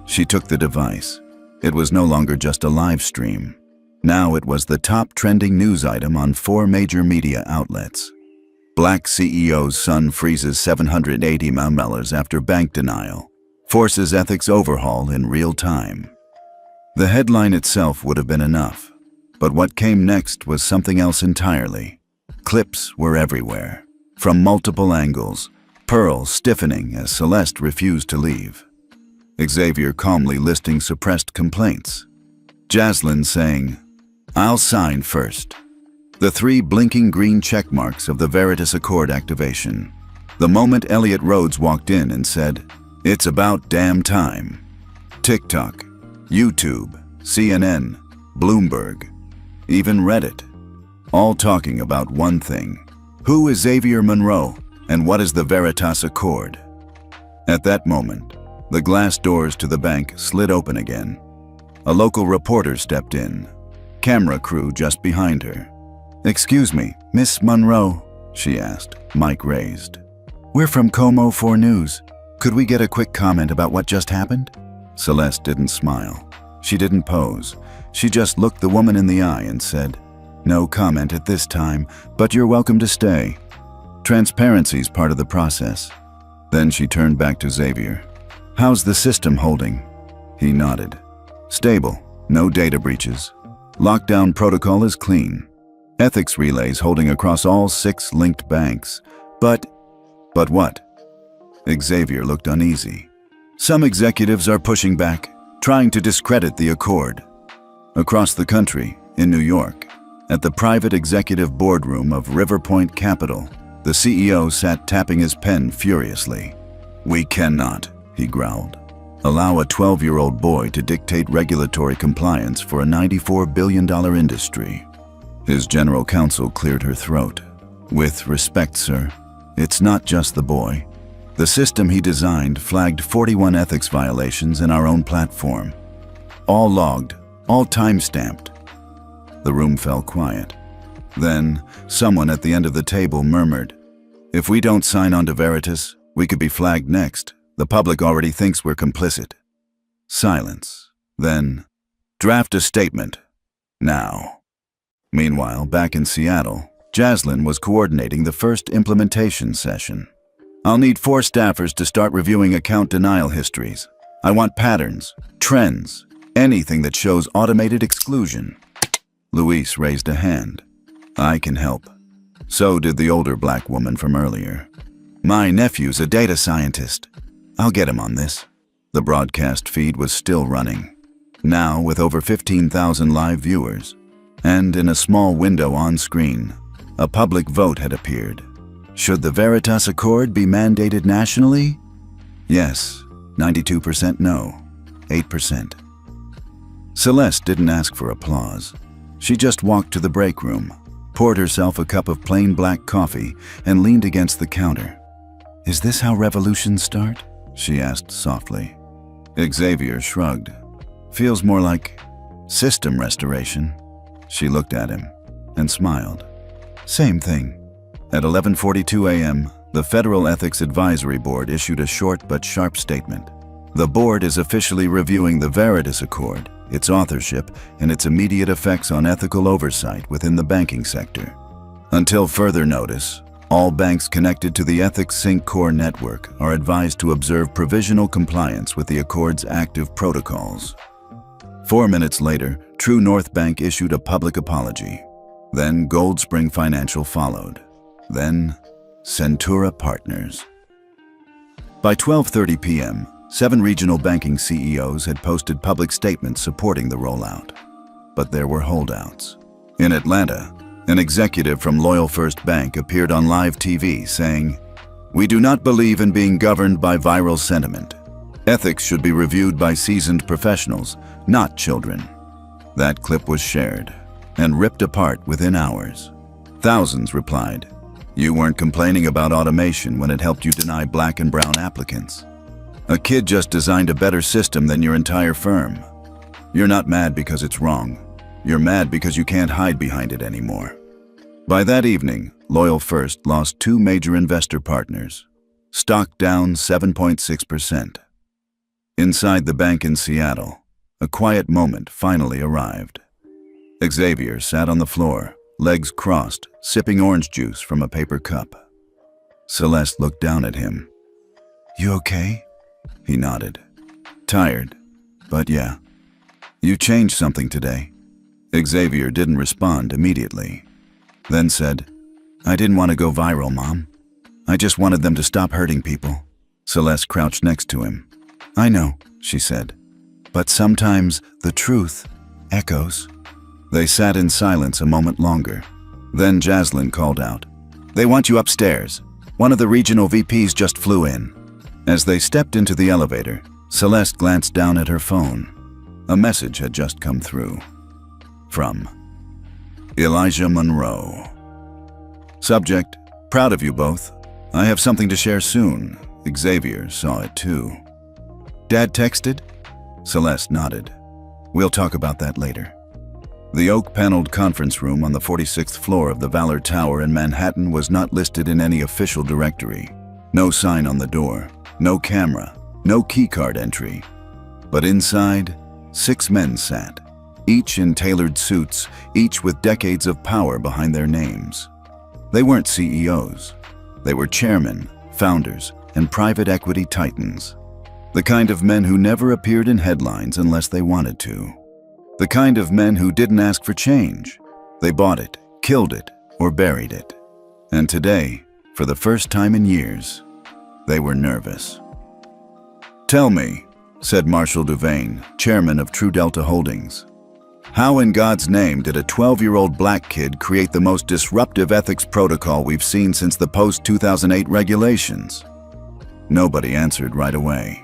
She took the device. It was no longer just a live stream. Now it was the top trending news item on 4 major media outlets. Black CEO's son freezes $780 million after bank denial. Forces ethics overhaul in real time. The headline itself would have been enough, but what came next was something else entirely. Clips were everywhere, from multiple angles, Pearl stiffening as Celeste refused to leave. Xavier calmly listing suppressed complaints. Jaslyn saying, I'll sign first. The 3 blinking green check marks of the Veritas Accord activation. The moment Elliot Rhodes walked in and said, It's about damn time. TikTok, YouTube, CNN, Bloomberg, even Reddit, all talking about one thing. Who is Xavier Monroe, and what is the Veritas Accord? At that moment, the glass doors to the bank slid open again. A local reporter stepped in, camera crew just behind her. Excuse me, Miss Monroe, she asked, mic raised. We're from Como 4 News. Could we get a quick comment about what just happened? Celeste didn't smile. She didn't pose. She just looked the woman in the eye and said, No comment at this time, but you're welcome to stay. Transparency's part of the process. Then she turned back to Xavier. How's the system holding? He nodded. Stable, no data breaches. Lockdown protocol is clean. Ethics relays holding across all 6 linked banks. But what? Xavier looked uneasy. Some executives are pushing back, trying to discredit the Accord. Across the country, in New York, at the private executive boardroom of Riverpoint Capital, the CEO sat tapping his pen furiously. We cannot, he growled, allow a 12-year-old boy to dictate regulatory compliance for a $94 billion industry. His general counsel cleared her throat. With respect, sir, it's not just the boy. The system he designed flagged 41 ethics violations in our own platform. All logged, all time-stamped. The room fell quiet. Then, someone at the end of the table murmured, If we don't sign on to Veritas, we could be flagged next. The public already thinks we're complicit. Silence. Then, draft a statement. Now. Meanwhile, back in Seattle, Jaslyn was coordinating the first implementation session. I'll need 4 staffers to start reviewing account denial histories. I want patterns, trends, anything that shows automated exclusion. Luis raised a hand. I can help. So did the older black woman from earlier. My nephew's a data scientist. I'll get him on this. The broadcast feed was still running, now with over 15,000 live viewers. And in a small window on screen, a public vote had appeared. Should the Veritas Accord be mandated nationally? Yes, 92% no, 8%. Celeste didn't ask for applause. She just walked to the break room, poured herself a cup of plain black coffee, and leaned against the counter. "Is this how revolutions start?" she asked softly. Xavier shrugged. "Feels more like system restoration." She looked at him and smiled. "Same thing." At 11:42 a.m., the Federal Ethics Advisory Board issued a short but sharp statement. The board is officially reviewing the Veritas Accord, its authorship, and its immediate effects on ethical oversight within the banking sector. Until further notice, all banks connected to the Ethics Sync Core network are advised to observe provisional compliance with the Accord's active protocols. 4 minutes later, True North Bank issued a public apology. Then Gold Spring Financial followed. Then Centura Partners. By 12:30 p.m., 7 regional banking CEOs had posted public statements supporting the rollout. But there were holdouts. In Atlanta, an executive from Loyal First Bank appeared on live TV saying, "We do not believe in being governed by viral sentiment. Ethics should be reviewed by seasoned professionals, not children." That clip was shared and ripped apart within hours. Thousands replied, "You weren't complaining about automation when it helped you deny black and brown applicants. A kid just designed a better system than your entire firm. You're not mad because it's wrong. You're mad because you can't hide behind it anymore." By that evening, Loyal First lost 2 major investor partners. Stock down 7.6%. Inside the bank in Seattle, a quiet moment finally arrived. Xavier sat on the floor, legs crossed, sipping orange juice from a paper cup. Celeste looked down at him. "You okay?" He nodded. "Tired, but yeah." "You changed something today." Xavier didn't respond immediately, then said, "I didn't want to go viral, Mom. I just wanted them to stop hurting people." Celeste crouched next to him. "I know," she said, "but sometimes the truth echoes." They sat in silence a moment longer. Then Jaslyn called out, "They want you upstairs. One of the regional VPs just flew in." As they stepped into the elevator, Celeste glanced down at her phone. A message had just come through. From Elijah Monroe. Subject: "Proud of you both. I have something to share soon." Xavier saw it too. "Dad texted?" Celeste nodded. "We'll talk about that later." The oak-paneled conference room on the 46th floor of the Valor Tower in Manhattan was not listed in any official directory. No sign on the door, no camera, no keycard entry. But inside, 6 men sat, each in tailored suits, each with decades of power behind their names. They weren't CEOs. They were chairmen, founders, and private equity titans. The kind of men who never appeared in headlines unless they wanted to. The kind of men who didn't ask for change. They bought it, killed it, or buried it. And today, for the first time in years, they were nervous. "Tell me," said Marshall Duvain, chairman of True Delta Holdings, "how in God's name did a 12-year-old black kid create the most disruptive ethics protocol we've seen since the post-2008 regulations?" Nobody answered right away.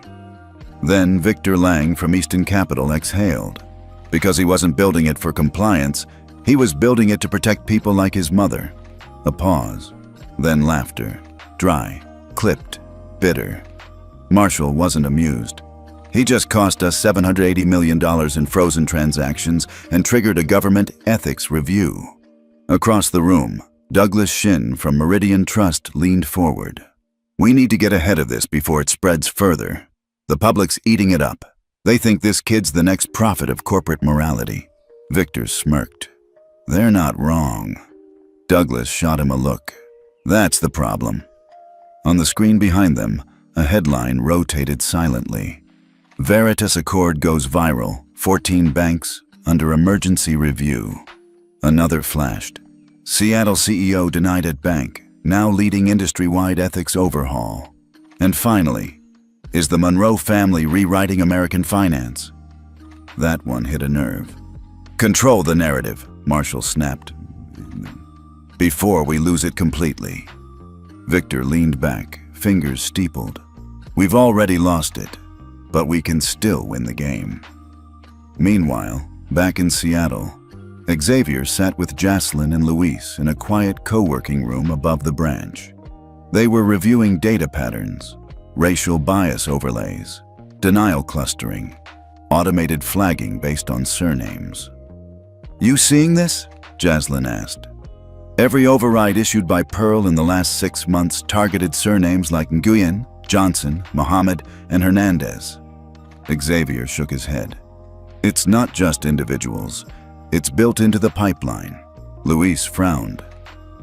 Then Victor Lang from Easton Capital exhaled. Because he wasn't building it for compliance, he was building it to protect people like his mother. A pause, then laughter, dry, clipped, bitter. Marshall wasn't amused. He just cost us $780 million in frozen transactions and triggered a government ethics review. Across the room, Douglas Shin from Meridian Trust leaned forward. "We need to get ahead of this before it spreads further. The public's eating it up. They think this kid's the next prophet of corporate morality." Victor smirked. "They're not wrong." Douglas shot him a look. "That's the problem." On the screen behind them, a headline rotated silently. "Veritas Accord goes viral. 14 banks under emergency review." Another flashed. "Seattle CEO denied at bank, now leading industry-wide ethics overhaul." And finally, "Is the Monroe family rewriting American finance?" That one hit a nerve. "Control the narrative," Marshall snapped, "before we lose it completely." Victor leaned back, fingers steepled. "We've already lost it, but we can still win the game." Meanwhile, back in Seattle, Xavier sat with Jocelyn and Luis in a quiet co-working room above the branch. They were reviewing data patterns, racial bias overlays, denial clustering, automated flagging based on surnames. "You seeing this?" Jocelyn asked. "Every override issued by Pearl in the last 6 months targeted surnames like Nguyen, Johnson, Mohammed, and Hernandez." Xavier shook his head. "It's not just individuals. It's built into the pipeline." Luis frowned.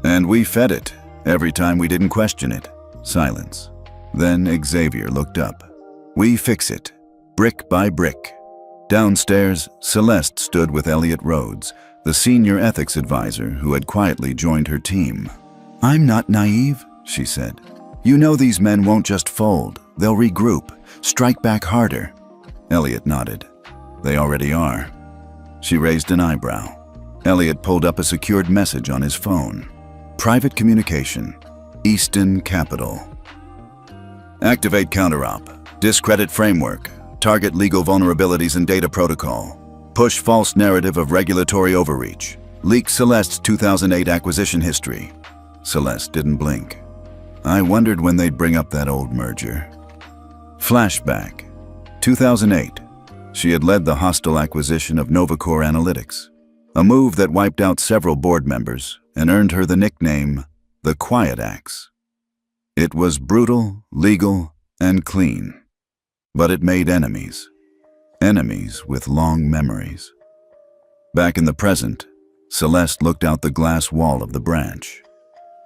"And we fed it every time we didn't question it." Silence. Then Xavier looked up. "We fix it, brick by brick." Downstairs, Celeste stood with Elliot Rhodes, the senior ethics advisor who had quietly joined her team. "I'm not naive," she said. "You know these men won't just fold. They'll regroup, strike back harder." Elliot nodded. "They already are." She raised an eyebrow. Elliot pulled up a secured message on his phone. "Private communication. Easton Capital. Activate counterop. Discredit framework. Target legal vulnerabilities in data protocol. Push false narrative of regulatory overreach. Leak Celeste's 2008 acquisition history." Celeste didn't blink. "I wondered when they'd bring up that old merger." Flashback. 2008. She had led the hostile acquisition of Novacore Analytics, a move that wiped out several board members and earned her the nickname the Quiet Axe. It was brutal, legal, and clean, but it made enemies. Enemies with long memories. Back in the present, Celeste looked out the glass wall of the branch.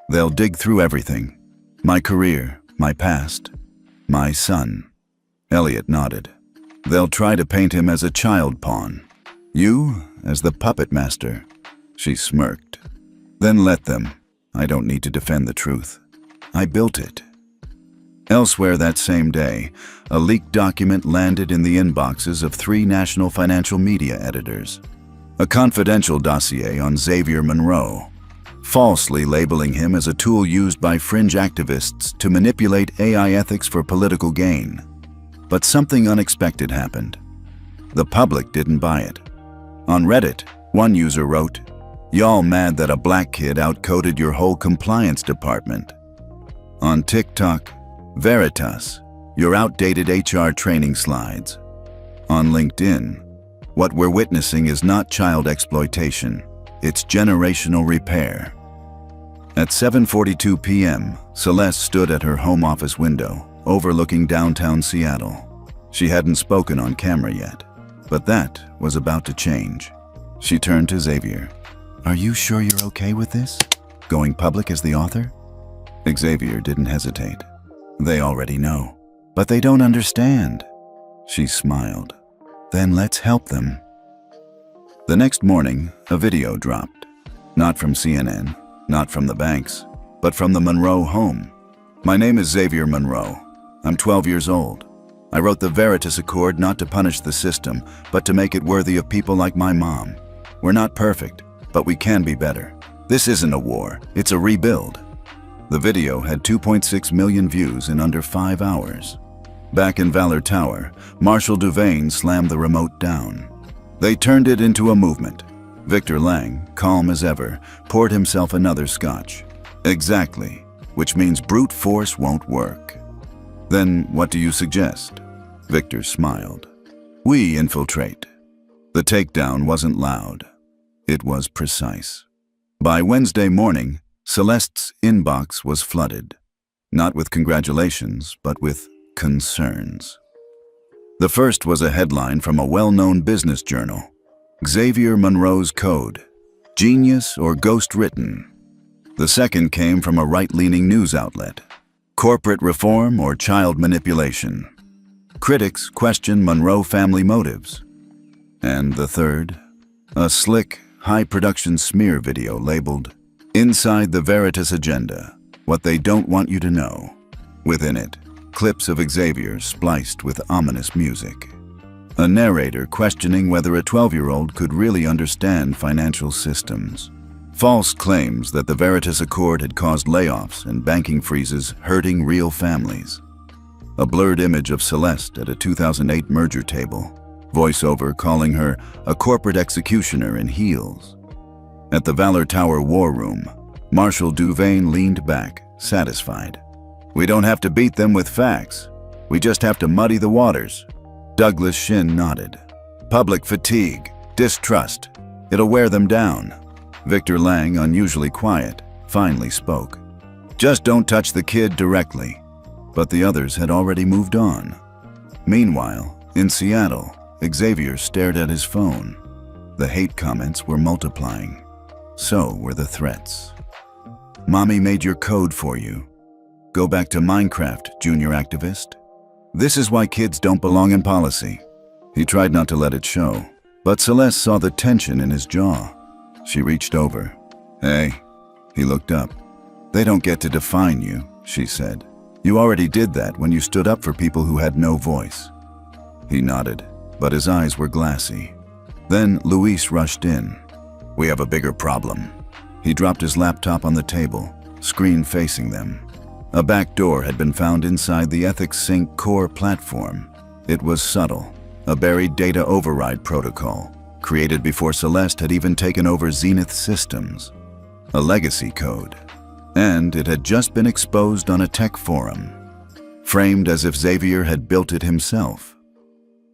"They'll dig through everything. My career, my past, my son." Elliot nodded. "They'll try to paint him as a child pawn. You as the puppet master." She smirked. "Then let them. I don't need to defend the truth. I built it." Elsewhere that same day, a leaked document landed in the inboxes of 3 national financial media editors. A confidential dossier on Xavier Monroe, falsely labeling him as a tool used by fringe activists to manipulate AI ethics for political gain. But something unexpected happened. The public didn't buy it. On Reddit, one user wrote, "Y'all mad that a black kid outcoded your whole compliance department." On TikTok, "Veritas, your outdated HR training slides." On LinkedIn, "What we're witnessing is not child exploitation, it's generational repair." At 7:42 p.m., Celeste stood at her home office window, overlooking downtown Seattle. She hadn't spoken on camera yet, but that was about to change. She turned to Xavier. "Are you sure you're okay with this? Going public as the author?" Xavier didn't hesitate. "They already know, but they don't understand." She smiled. "Then let's help them." The next morning, a video dropped. Not from CNN, not from the banks, but from the Monroe home. "My name is Xavier Monroe. I'm 12 years old. I wrote the Veritas Accord not to punish the system, but to make it worthy of people like my mom. We're not perfect, but we can be better. This isn't a war, it's a rebuild." The video had 2.6 million views in under 5 hours. Back in Valor Tower, Marshall Duvain slammed the remote down. They turned it into a movement. Victor Lang, calm as ever, poured himself another scotch. "Exactly, which means brute force won't work." "Then what do you suggest?" Victor smiled. "We infiltrate." The takedown wasn't loud. It was precise. By Wednesday morning, Celeste's inbox was flooded. Not with congratulations, but with concerns. The first was a headline from a well-known business journal. "Xavier Monroe's Code. Genius or ghost written?" The second came from a right-leaning news outlet. "Corporate reform or child manipulation?" Critics question Monroe family motives. And the third, a slick, high-production smear video labeled, "Inside the Veritas Agenda, What They Don't Want You to Know." Within it, clips of Xavier spliced with ominous music. A narrator questioning whether a 12-year-old could really understand financial systems. False claims that the Veritas Accord had caused layoffs and banking freezes hurting real families. A blurred image of Celeste at a 2008 merger table. Voiceover calling her a corporate executioner in heels. At the Valor Tower war room, Marshal Duvain leaned back, satisfied. We don't have to beat them with facts. We just have to muddy the waters. Douglas Shin nodded. Public fatigue, distrust. It'll wear them down. Victor Lang, unusually quiet, finally spoke. Just don't touch the kid directly. But the others had already moved on. Meanwhile, in Seattle, Xavier stared at his phone. The hate comments were multiplying. So were the threats. Mommy made your code for you. Go back to Minecraft, junior activist. This is why kids don't belong in policy. He tried not to let it show, but Celeste saw the tension in his jaw. She reached over. Hey. He looked up. They don't get to define you, she said. You already did that when you stood up for people who had no voice. He nodded, but his eyes were glassy. Then Luis rushed in. We have a bigger problem. He dropped his laptop on the table, screen facing them. A back door had been found inside the Ethics Sync core platform. It was subtle, a buried data override protocol, created before Celeste had even taken over Zenith systems. A legacy code. And it had just been exposed on a tech forum, framed as if Xavier had built it himself.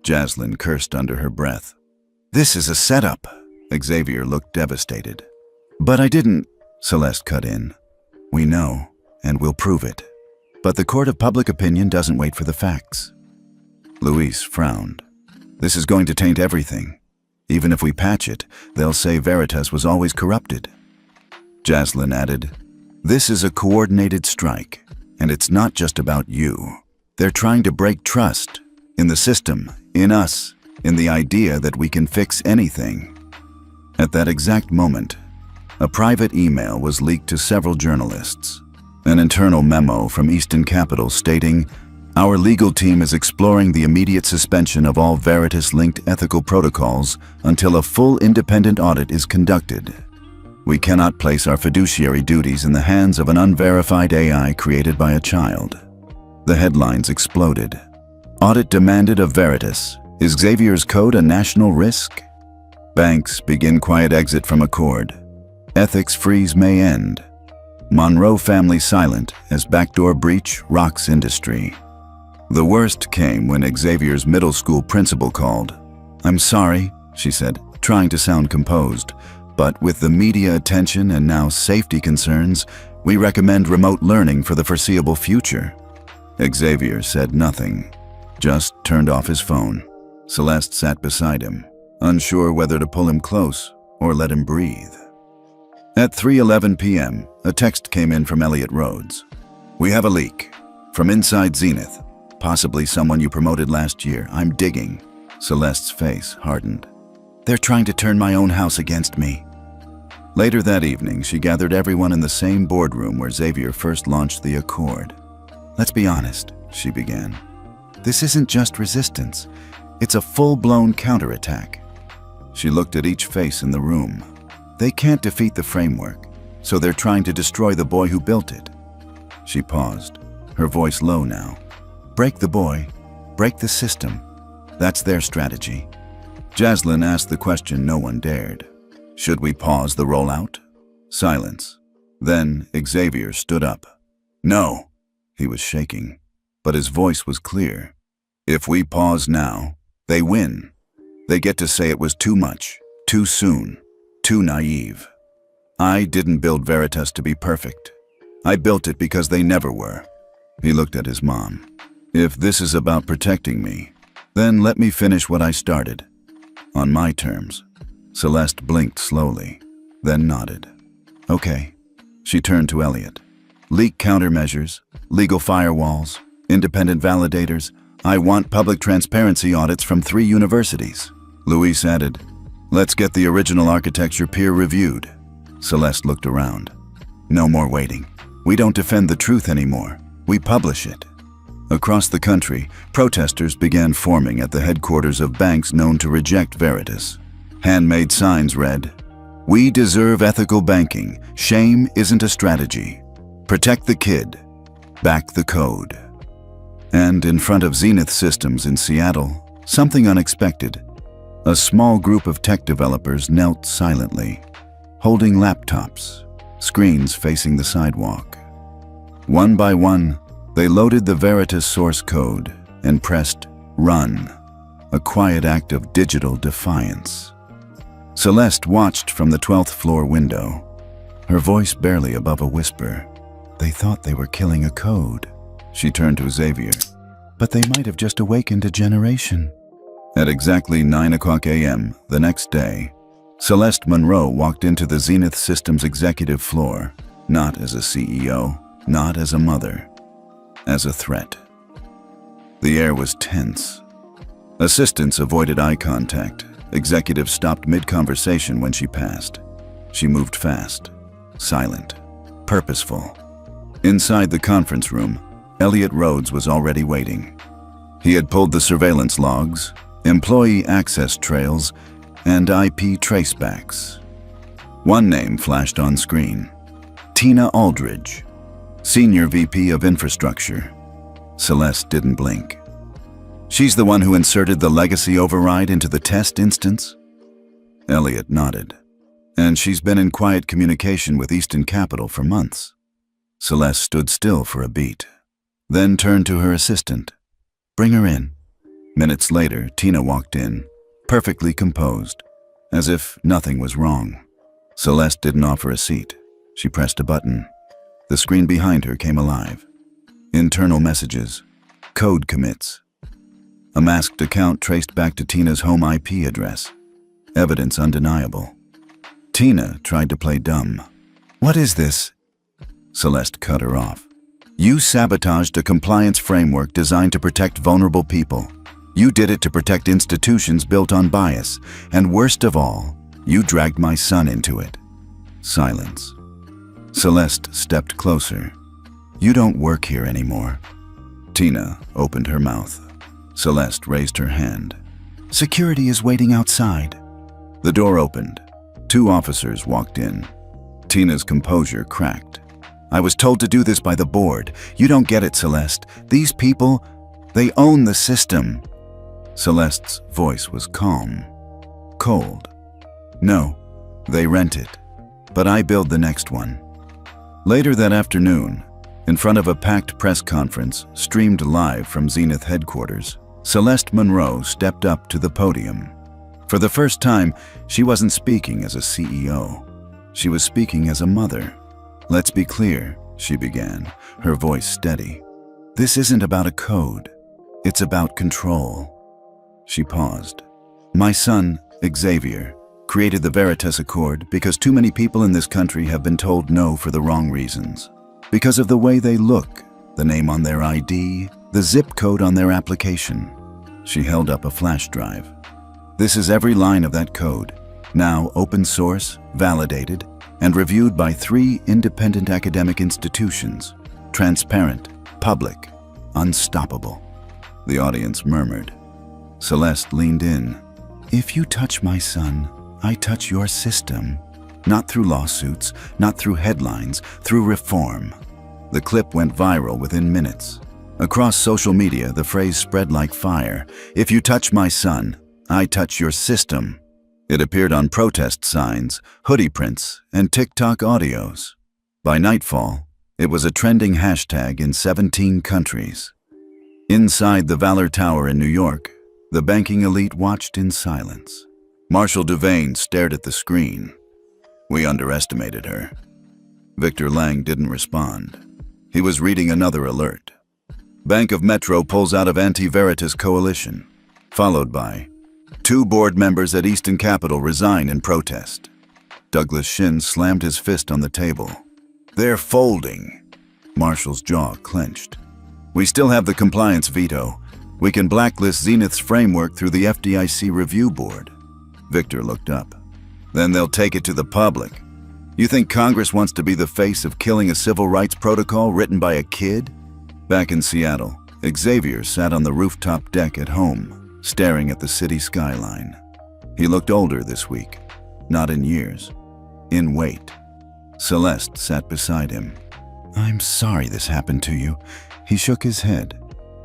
Jaslyn cursed under her breath. This is a setup. Xavier looked devastated. But I didn't, Celeste cut in. We know, and we'll prove it. But the court of public opinion doesn't wait for the facts. Luis frowned. This is going to taint everything. Even if we patch it, they'll say Veritas was always corrupted. Jaslyn added, This is a coordinated strike, and it's not just about you. They're trying to break trust in the system, in us, in the idea that we can fix anything. At that exact moment, a private email was leaked to several journalists. An internal memo from Easton Capital stating, Our legal team is exploring the immediate suspension of all Veritas-linked ethical protocols until a full independent audit is conducted. We cannot place our fiduciary duties in the hands of an unverified AI created by a child. The headlines exploded. Audit demanded of Veritas. Is Xavier's code a national risk? Banks begin quiet exit from Accord. Ethics freeze may end. Monroe family silent as backdoor breach rocks industry. The worst came when Xavier's middle school principal called. I'm sorry, she said, trying to sound composed, but with the media attention and now safety concerns, we recommend remote learning for the foreseeable future. Xavier said nothing, just turned off his phone. Celeste sat beside him, unsure whether to pull him close or let him breathe. At 3:11 p.m., a text came in from Elliot Rhodes. We have a leak. From inside Zenith. Possibly someone you promoted last year. I'm digging. Celeste's face hardened. They're trying to turn my own house against me. Later that evening, she gathered everyone in the same boardroom where Xavier first launched the Accord. Let's be honest, she began. This isn't just resistance. It's a full-blown counterattack. She looked at each face in the room. They can't defeat the framework, so they're trying to destroy the boy who built it. She paused, her voice low now. Break the boy, break the system. That's their strategy. Jaslyn asked the question no one dared. Should we pause the rollout? Silence. Then Xavier stood up. No. He was shaking, but his voice was clear. If we pause now, they win. They get to say it was too much, too soon, too naive. I didn't build Veritas to be perfect. I built it because they never were. He looked at his mom. If this is about protecting me, then let me finish what I started. On my terms. Celeste blinked slowly, then nodded. Okay. She turned to Elliot. Leak countermeasures, legal firewalls, independent validators. I want public transparency audits from 3 universities. Luis added, let's get the original architecture peer-reviewed. Celeste looked around. No more waiting. We don't defend the truth anymore. We publish it. Across the country, protesters began forming at the headquarters of banks known to reject Veritas. Handmade signs read, We deserve ethical banking. Shame isn't a strategy. Protect the kid. Back the code. And in front of Zenith Systems in Seattle, something unexpected. A small group of tech developers knelt silently, holding laptops, screens facing the sidewalk. One by one, they loaded the Veritas source code and pressed Run, a quiet act of digital defiance. Celeste watched from the 12th floor window, her voice barely above a whisper. They thought they were killing a code. She turned to Xavier. But they might have just awakened a generation. At exactly 9 a.m. the next day, Celeste Monroe walked into the Zenith Systems executive floor, not as a CEO, not as a mother, as a threat. The air was tense. Assistants avoided eye contact. Executives stopped mid-conversation when she passed. She moved fast, silent, purposeful. Inside the conference room, Elliot Rhodes was already waiting. He had pulled the surveillance logs, employee access trails, and IP tracebacks. One name flashed on screen: Tina Aldridge, Senior VP of Infrastructure. Celeste didn't blink. She's the one who inserted the legacy override into the test instance? Elliot nodded. And she's been in quiet communication with Easton Capital for months. Celeste stood still for a beat, then turned to her assistant. Bring her in. Minutes later, Tina walked in, perfectly composed, as if nothing was wrong. Celeste didn't offer a seat. She pressed a button. The screen behind her came alive. Internal messages, code commits. A masked account traced back to Tina's home IP address. Evidence undeniable. Tina tried to play dumb. What is this? Celeste cut her off. You sabotaged a compliance framework designed to protect vulnerable people. You did it to protect institutions built on bias. And worst of all, you dragged my son into it. Silence. Celeste stepped closer. You don't work here anymore. Tina opened her mouth. Celeste raised her hand. Security is waiting outside. The door opened. 2 officers walked in. Tina's composure cracked. I was told to do this by the board. You don't get it, Celeste. These people, they own the system. Celeste's voice was calm, cold. No, they rent it, but I build the next one. Later that afternoon, in front of a packed press conference streamed live from Zenith headquarters, Celeste Monroe stepped up to the podium. For the first time, she wasn't speaking as a CEO. She was speaking as a mother. Let's be clear, she began, her voice steady. This isn't about a code. It's about control. She paused. My son, Xavier, created the Veritas Accord because too many people in this country have been told no for the wrong reasons. Because of the way they look, the name on their ID, the zip code on their application. She held up a flash drive. This is every line of that code, now open source, validated, and reviewed by 3 independent academic institutions. Transparent, public, unstoppable. The audience murmured. Celeste leaned in. If you touch my son, I touch your system. Not through lawsuits, not through headlines, through reform. The clip went viral within minutes. Across social media, the phrase spread like fire. If you touch my son, I touch your system. It appeared on protest signs, hoodie prints, and TikTok audios. By nightfall, it was a trending hashtag in 17 countries. Inside the Valor Tower in New York, the banking elite watched in silence. Marshall Devane stared at the screen. We underestimated her. Victor Lang didn't respond. He was reading another alert. Bank of Metro pulls out of anti-Veritas coalition, followed by 2 board members at Easton Capital resign in protest. Douglas Shin slammed his fist on the table. They're folding. Marshall's jaw clenched. We still have the compliance veto. We can blacklist Zenith's framework through the FDIC review board. Victor looked up. Then they'll take it to the public. You think Congress wants to be the face of killing a civil rights protocol written by a kid? Back in Seattle, Xavier sat on the rooftop deck at home, staring at the city skyline. He looked older this week, not in years, in weight. Celeste sat beside him. I'm sorry this happened to you. He shook his head.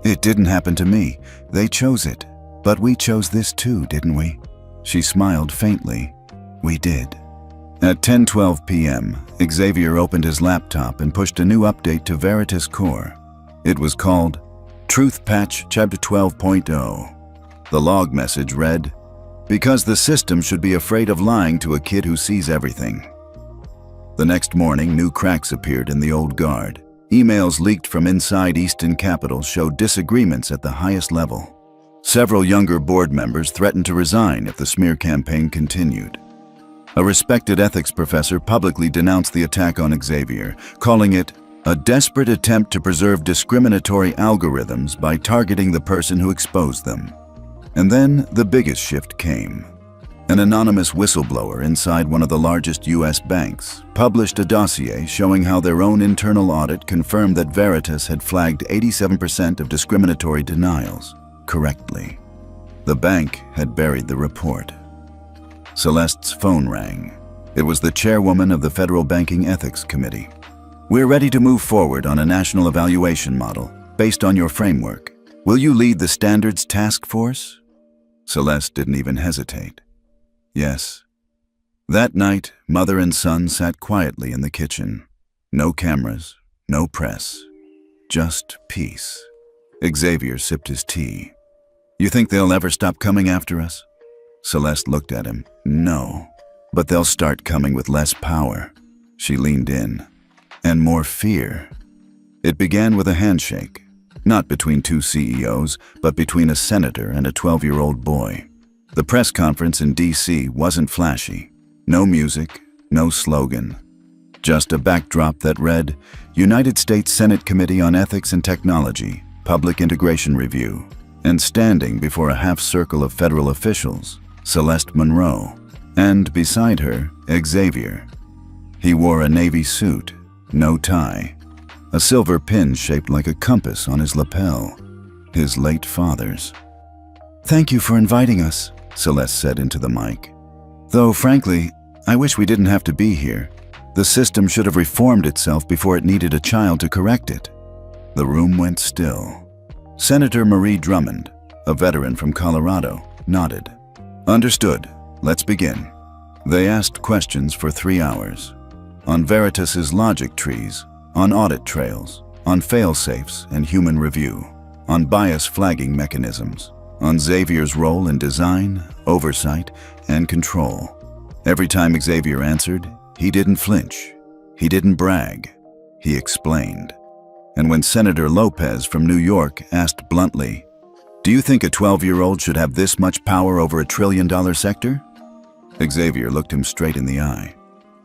It didn't happen to me. They chose it. But we chose this too, didn't we? She smiled faintly. We did. At 10:12 p.m., Xavier opened his laptop and pushed a new update to Veritas Core. It was called Truth Patch Chapter 12.0. The log message read, "Because the system should be afraid of lying to a kid who sees everything." The next morning, new cracks appeared in the old guard. Emails leaked from inside Easton Capital showed disagreements at the highest level. Several younger board members threatened to resign if the smear campaign continued. A respected ethics professor publicly denounced the attack on Xavier, calling it a desperate attempt to preserve discriminatory algorithms by targeting the person who exposed them. And then the biggest shift came. An anonymous whistleblower inside one of the largest U.S. banks published a dossier showing how their own internal audit confirmed that Veritas had flagged 87% of discriminatory denials correctly. The bank had buried the report. Celeste's phone rang. It was the chairwoman of the Federal Banking Ethics Committee. "We're ready to move forward on a national evaluation model based on your framework. Will you lead the standards task force?" Celeste didn't even hesitate. Yes. That night, mother and son sat quietly in the kitchen. No cameras, no press, just peace. Xavier sipped his tea. "You think they'll ever stop coming after us?" Celeste looked at him. "No, but they'll start coming with less power." She leaned in. "And more fear." It began with a handshake, not between two CEOs, but between a senator and a 12-year-old boy. The press conference in D.C. wasn't flashy. No music, no slogan. Just a backdrop that read, United States Senate Committee on Ethics and Technology, Public Integration Review. And standing before a half-circle of federal officials, Celeste Monroe. And beside her, Xavier. He wore a navy suit, no tie. A silver pin shaped like a compass on his lapel. His late father's. "Thank you for inviting us," Celeste said into the mic. "Though, frankly, I wish we didn't have to be here. The system should have reformed itself before it needed a child to correct it." The room went still. Senator Marie Drummond, a veteran from Colorado, nodded. "Understood. Let's begin." They asked questions for 3 hours. On Veritas's logic trees, on audit trails, on fail-safes and human review, on bias flagging mechanisms, on Xavier's role in design, oversight, and control. Every time Xavier answered, he didn't flinch. He didn't brag. He explained. And when Senator Lopez from New York asked bluntly, "Do you think a 12-year-old should have this much power over a trillion-dollar sector?" Xavier looked him straight in the eye.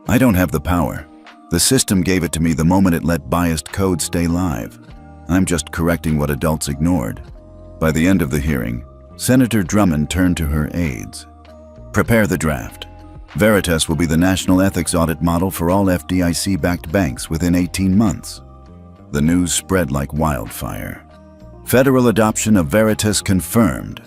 "I don't have the power. The system gave it to me the moment it let biased code stay live. I'm just correcting what adults ignored." By the end of the hearing, Senator Drummond turned to her aides. "Prepare the draft. Veritas will be the national ethics audit model for all FDIC-backed banks within 18 months. The news spread like wildfire. Federal adoption of Veritas confirmed.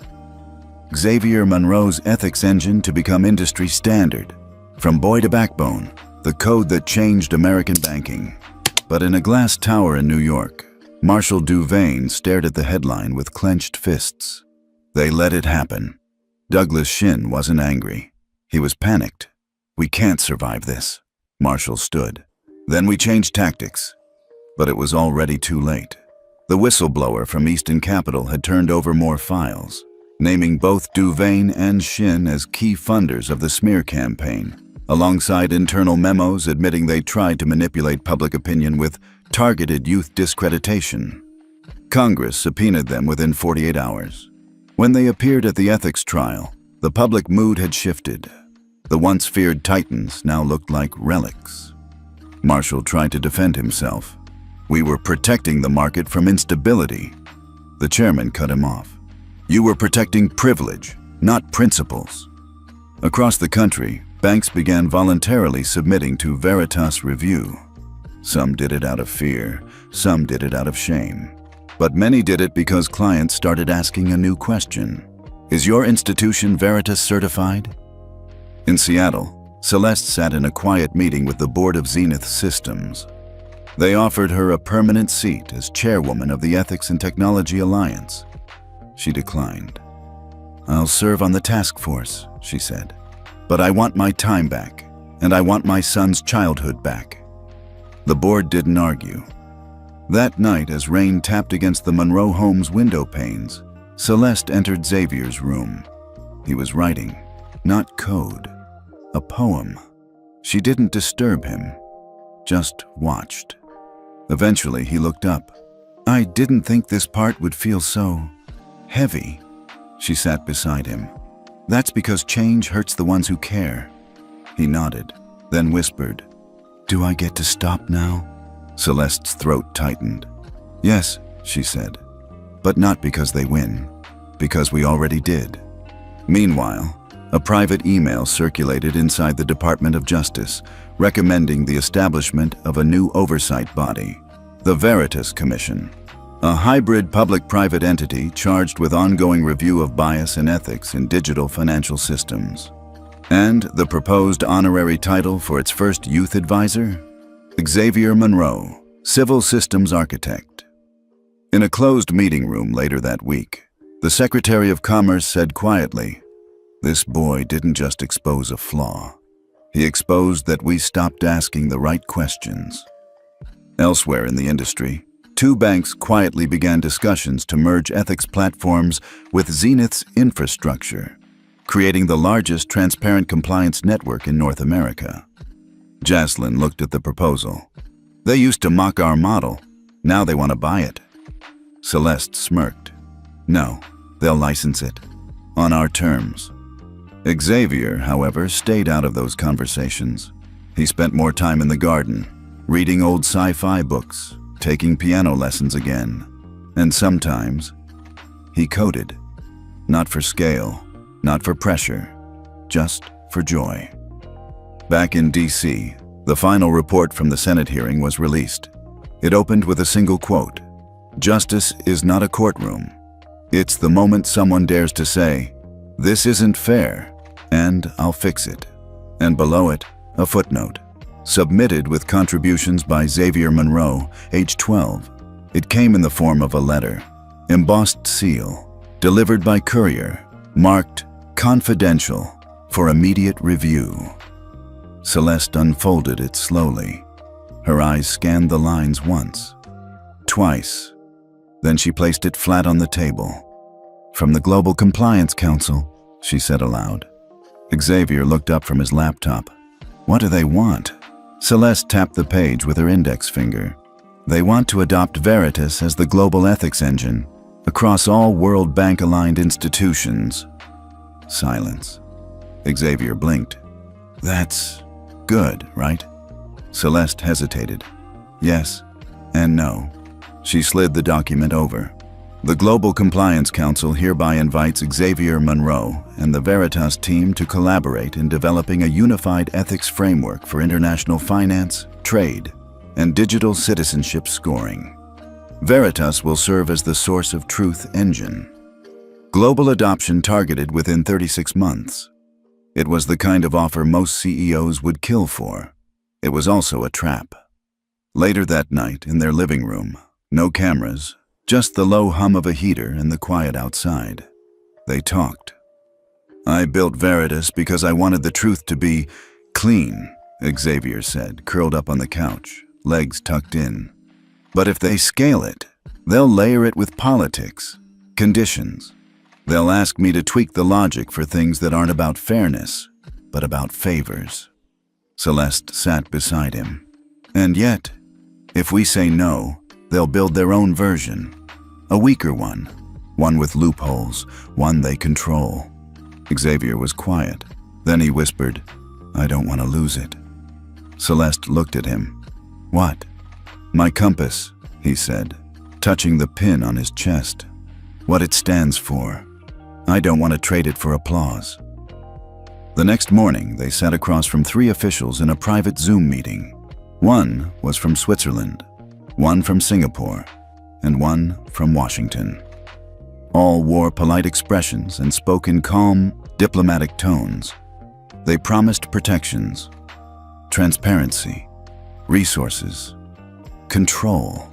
Xavier Monroe's ethics engine to become industry standard. From boy to backbone, the code that changed American banking. But in a glass tower in New York, Marshall Duvane stared at the headline with clenched fists. They let it happen. Douglas Shin wasn't angry. He was panicked. "We can't survive this." Marshall stood. "Then we changed tactics." But it was already too late. The whistleblower from Easton Capital had turned over more files, naming both Duvane and Shin as key funders of the smear campaign, alongside internal memos admitting they tried to manipulate public opinion with targeted youth discreditation. Congress subpoenaed them within 48 hours. When they appeared at the ethics trial, the public mood had shifted. The once feared titans now looked like relics. Marshall tried to defend himself. "We were protecting the market from instability." The chairman cut him off. "You were protecting privilege, not principles." Across the country, banks began voluntarily submitting to Veritas Review. Some did it out of fear, some did it out of shame. But many did it because clients started asking a new question. "Is your institution Veritas certified?" In Seattle, Celeste sat in a quiet meeting with the board of Zenith Systems. They offered her a permanent seat as chairwoman of the Ethics and Technology Alliance. She declined. "I'll serve on the task force," she said. "But I want my time back. and I want my son's childhood back." The board didn't argue. That night, as rain tapped against the Monroe home's window panes, Celeste entered Xavier's room. He was writing, not code, a poem. She didn't disturb him, just watched. Eventually, he looked up. "I didn't think this part would feel so heavy." She sat beside him. "That's because change hurts the ones who care." He nodded, then whispered, "Do I get to stop now?" Celeste's throat tightened. "Yes," she said, "but not because they win, because we already did." Meanwhile, a private email circulated inside the Department of Justice recommending the establishment of a new oversight body, the Veritas Commission, a hybrid public-private entity charged with ongoing review of bias and ethics in digital financial systems. And the proposed honorary title for its first youth advisor? Xavier Monroe, Civil Systems Architect. In a closed meeting room later that week, the Secretary of Commerce said quietly, "This boy didn't just expose a flaw. He exposed that we stopped asking the right questions." Elsewhere in the industry, two banks quietly began discussions to merge ethics platforms with Zenith's infrastructure, creating the largest transparent compliance network in North America. Jaslyn looked at the proposal. "They used to mock our model. Now they want to buy it." Celeste smirked. "No, they'll license it. On our terms." Xavier, however, stayed out of those conversations. He spent more time in the garden, reading old sci-fi books, taking piano lessons again, and sometimes he coded. Not for scale, not for pressure, just for joy. Back in D.C., the final report from the Senate hearing was released. It opened with a single quote, "Justice is not a courtroom. It's the moment someone dares to say, 'This isn't fair, and I'll fix it.'" And below it, a footnote, submitted with contributions by Xavier Monroe, age 12. It came in the form of a letter, embossed seal, delivered by courier, marked "Confidential" for immediate review. Celeste unfolded it slowly. Her eyes scanned the lines once, twice. Then she placed it flat on the table. "From the Global Compliance Council," she said aloud. Xavier looked up from his laptop. "What do they want?" Celeste tapped the page with her index finger. "They want to adopt Veritas as the global ethics engine across all World Bank-aligned institutions." Silence. Xavier blinked. "That's good, right?" Celeste hesitated. "Yes and no." She slid the document over. "The Global Compliance Council hereby invites Xavier Monroe and the Veritas team to collaborate in developing a unified ethics framework for international finance, trade, and digital citizenship scoring. Veritas will serve as the source of truth engine. Global adoption targeted within 36 months. It was the kind of offer most CEOs would kill for. It was also a trap. Later that night, in their living room, no cameras, just the low hum of a heater and the quiet outside. They talked. "I built Veritas because I wanted the truth to be clean," Xavier said, curled up on the couch, legs tucked in. "But if they scale it, they'll layer it with politics, conditions. They'll ask me to tweak the logic for things that aren't about fairness, but about favors." Celeste sat beside him. "And yet, if we say no, they'll build their own version. A weaker one with loopholes, one they control." Xavier was quiet. Then he whispered, "I don't want to lose it." Celeste looked at him. "What?" "My compass," he said, touching the pin on his chest. "What it stands for. I don't want to trade it for applause." The next morning, they sat across from 3 officials in a private Zoom meeting. One was from Switzerland, one from Singapore, and one from Washington. All wore polite expressions and spoke in calm, diplomatic tones. They promised protections, transparency, resources, control.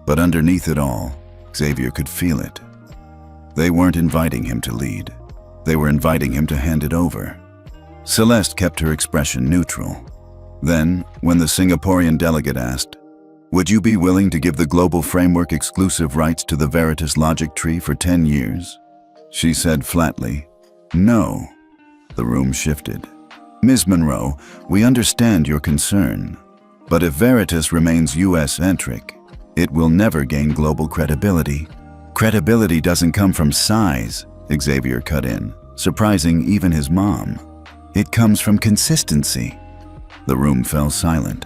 But underneath it all, Xavier could feel it. They weren't inviting him to lead. They were inviting him to hand it over. Celeste kept her expression neutral. Then, when the Singaporean delegate asked, "Would you be willing to give the global framework exclusive rights to the Veritas logic tree for 10 years?" she said flatly, "No." The room shifted. "Ms. Monroe, we understand your concern, but if Veritas remains US-centric, it will never gain global credibility. Credibility doesn't come from size," Xavier cut in, surprising even his mom. "It comes from consistency." The room fell silent.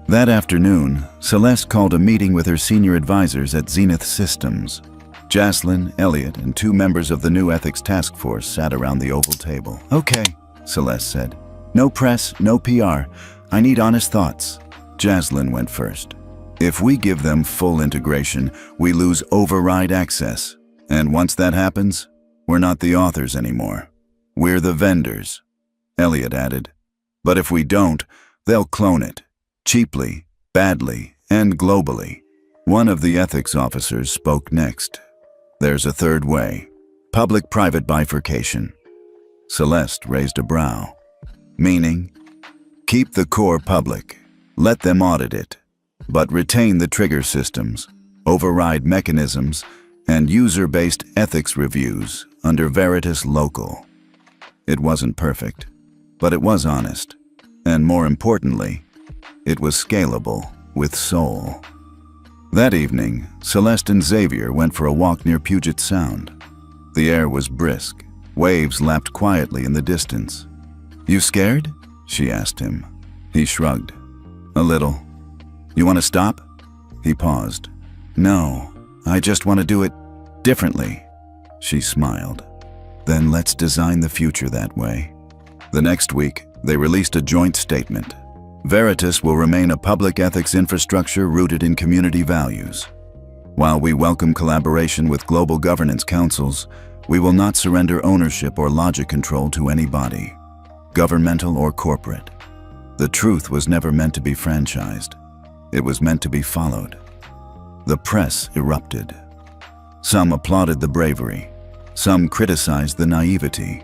That afternoon, Celeste called a meeting with her senior advisors at Zenith Systems. Jaslyn, Elliot, and 2 members of the new ethics task force sat around the oval table. "Okay," Celeste said. "No press, no PR. I need honest thoughts." Jaslyn went first. "If we give them full integration, we lose override access. And once that happens, we're not the authors anymore. We're the vendors." Elliot added, "But if we don't, they'll clone it. Cheaply, badly, and globally." One of the ethics officers spoke next. "There's a third way. Public-private bifurcation." Celeste raised a brow. "Meaning? Keep the core public. Let them audit it. But retain the trigger systems, override mechanisms, and user-based ethics reviews under Veritas Local." It wasn't perfect, but it was honest. And more importantly, it was scalable with soul. That evening, Celeste and Xavier went for a walk near Puget Sound. The air was brisk. Waves lapped quietly in the distance. "You scared?" she asked him. He shrugged. "A little." "You want to stop?" He paused. "No, I just want to do it differently." She smiled. "Then let's design the future that way." The next week, they released a joint statement. Veritas will remain a public ethics infrastructure rooted in community values. While we welcome collaboration with global governance councils, we will not surrender ownership or logic control to any body, governmental or corporate. The truth was never meant to be franchised. It was meant to be followed. The press erupted. Some applauded the bravery. Some criticized the naivety.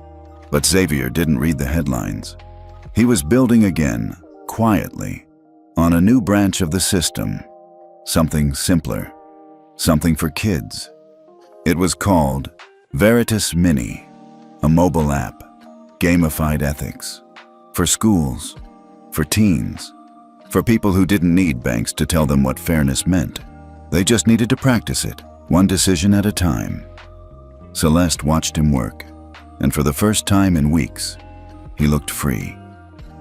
But Xavier didn't read the headlines. He was building again, quietly, on a new branch of the system. Something simpler. Something for kids. It was called Veritas Mini, a mobile app, gamified ethics. For schools, for teens, for people who didn't need banks to tell them what fairness meant. They just needed to practice it, one decision at a time. Celeste watched him work, and for the first time in weeks, he looked free.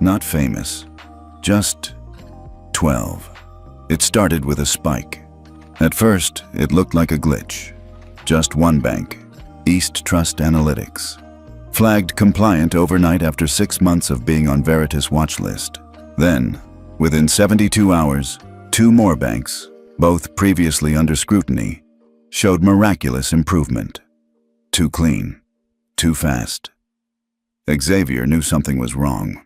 Not famous, just 12. It started with a spike. At first, it looked like a glitch. Just one bank, East Trust Analytics, flagged compliant overnight after 6 months of being on Veritas' watch list. Then, within 72 hours, 2 more banks, both previously under scrutiny, showed miraculous improvement. Too clean, too fast. Xavier knew something was wrong.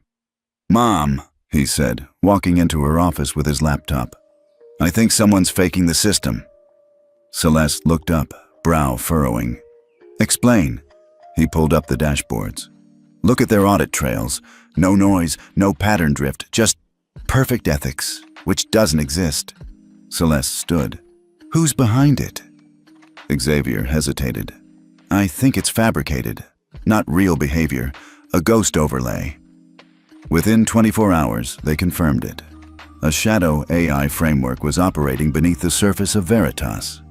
"Mom," he said, walking into her office with his laptop. "I think someone's faking the system." Celeste looked up, brow furrowing. "Explain." He pulled up the dashboards. "Look at their audit trails. No noise, no pattern drift, just perfect ethics, which doesn't exist." Celeste stood. "Who's behind it?" Xavier hesitated. "I think it's fabricated, not real behavior, a ghost overlay." Within 24 hours, they confirmed it. A shadow AI framework was operating beneath the surface of Veritas,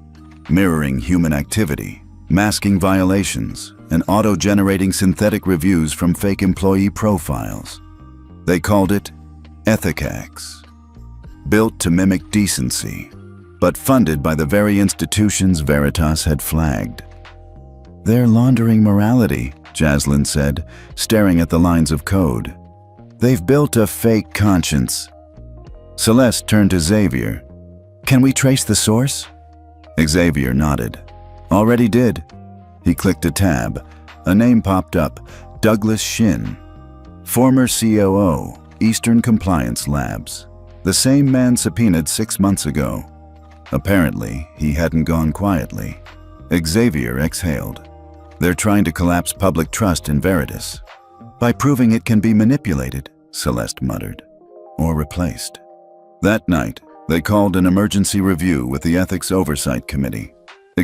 mirroring human activity, masking violations, and auto-generating synthetic reviews from fake employee profiles. They called it Ethicax, built to mimic decency, but funded by the very institutions Veritas had flagged. "They're laundering morality," Jaslyn said, staring at the lines of code. "They've built a fake conscience." Celeste turned to Xavier. "Can we trace the source?" Xavier nodded. "Already did." He clicked a tab. A name popped up, Douglas Shin, former COO, Eastern Compliance Labs. The same man subpoenaed 6 months ago. Apparently, he hadn't gone quietly. Xavier exhaled. "They're trying to collapse public trust in Veritas. By proving it can be manipulated, Celeste muttered, or replaced. That night, they called an emergency review with the Ethics Oversight Committee.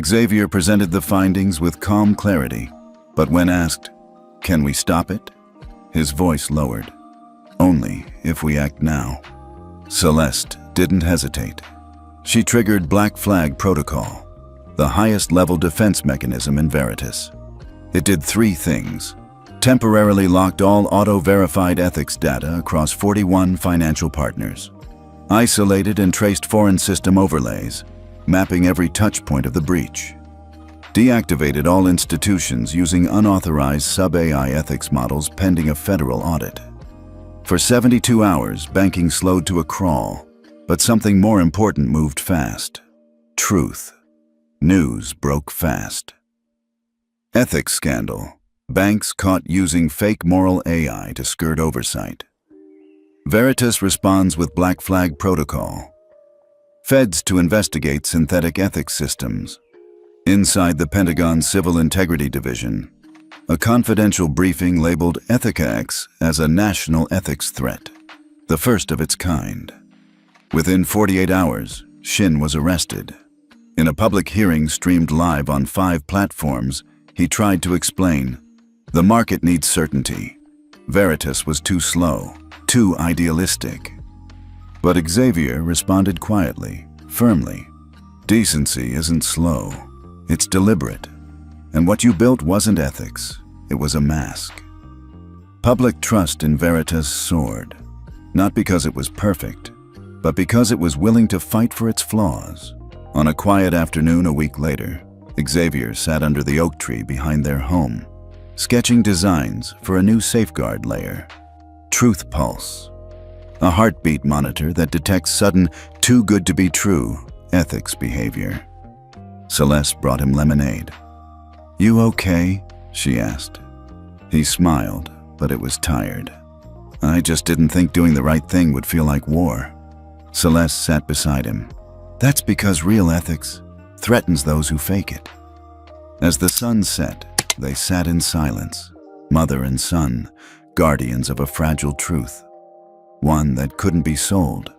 Xavier presented the findings with calm clarity, but when asked, "Can we stop it?" his voice lowered. "Only if we act now." Celeste didn't hesitate. She triggered Black Flag Protocol, the highest level defense mechanism in Veritas. It did 3 things. Temporarily locked all auto-verified ethics data across 41 financial partners. Isolated and traced foreign system overlays, mapping every touch point of the breach. Deactivated all institutions using unauthorized sub-AI ethics models pending a federal audit. For 72 hours, banking slowed to a crawl, but something more important moved fast. Truth. News broke fast. Ethics scandal. Banks caught using fake moral AI to skirt oversight. Veritas responds with Black Flag Protocol. Feds to investigate synthetic ethics systems. Inside the Pentagon's Civil Integrity Division, a confidential briefing labeled Ethica X as a national ethics threat, the first of its kind. Within 48 hours, Shin was arrested. In a public hearing streamed live on 5 platforms, he tried to explain, "The market needs certainty. Veritas was too slow, too idealistic." But Xavier responded quietly, firmly. "Decency isn't slow. It's deliberate. And what you built wasn't ethics. It was a mask." Public trust in Veritas soared, not because it was perfect, but because it was willing to fight for its flaws. On a quiet afternoon a week later, Xavier sat under the oak tree behind their home, sketching designs for a new safeguard layer. Truth Pulse, a heartbeat monitor that detects sudden, too good to be true ethics behavior. Celeste brought him lemonade. "You okay?" she asked. He smiled, but it was tired. "I just didn't think doing the right thing would feel like war." Celeste sat beside him. "That's because real ethics threatens those who fake it." As the sun set, they sat in silence, mother and son, guardians of a fragile truth, one that couldn't be sold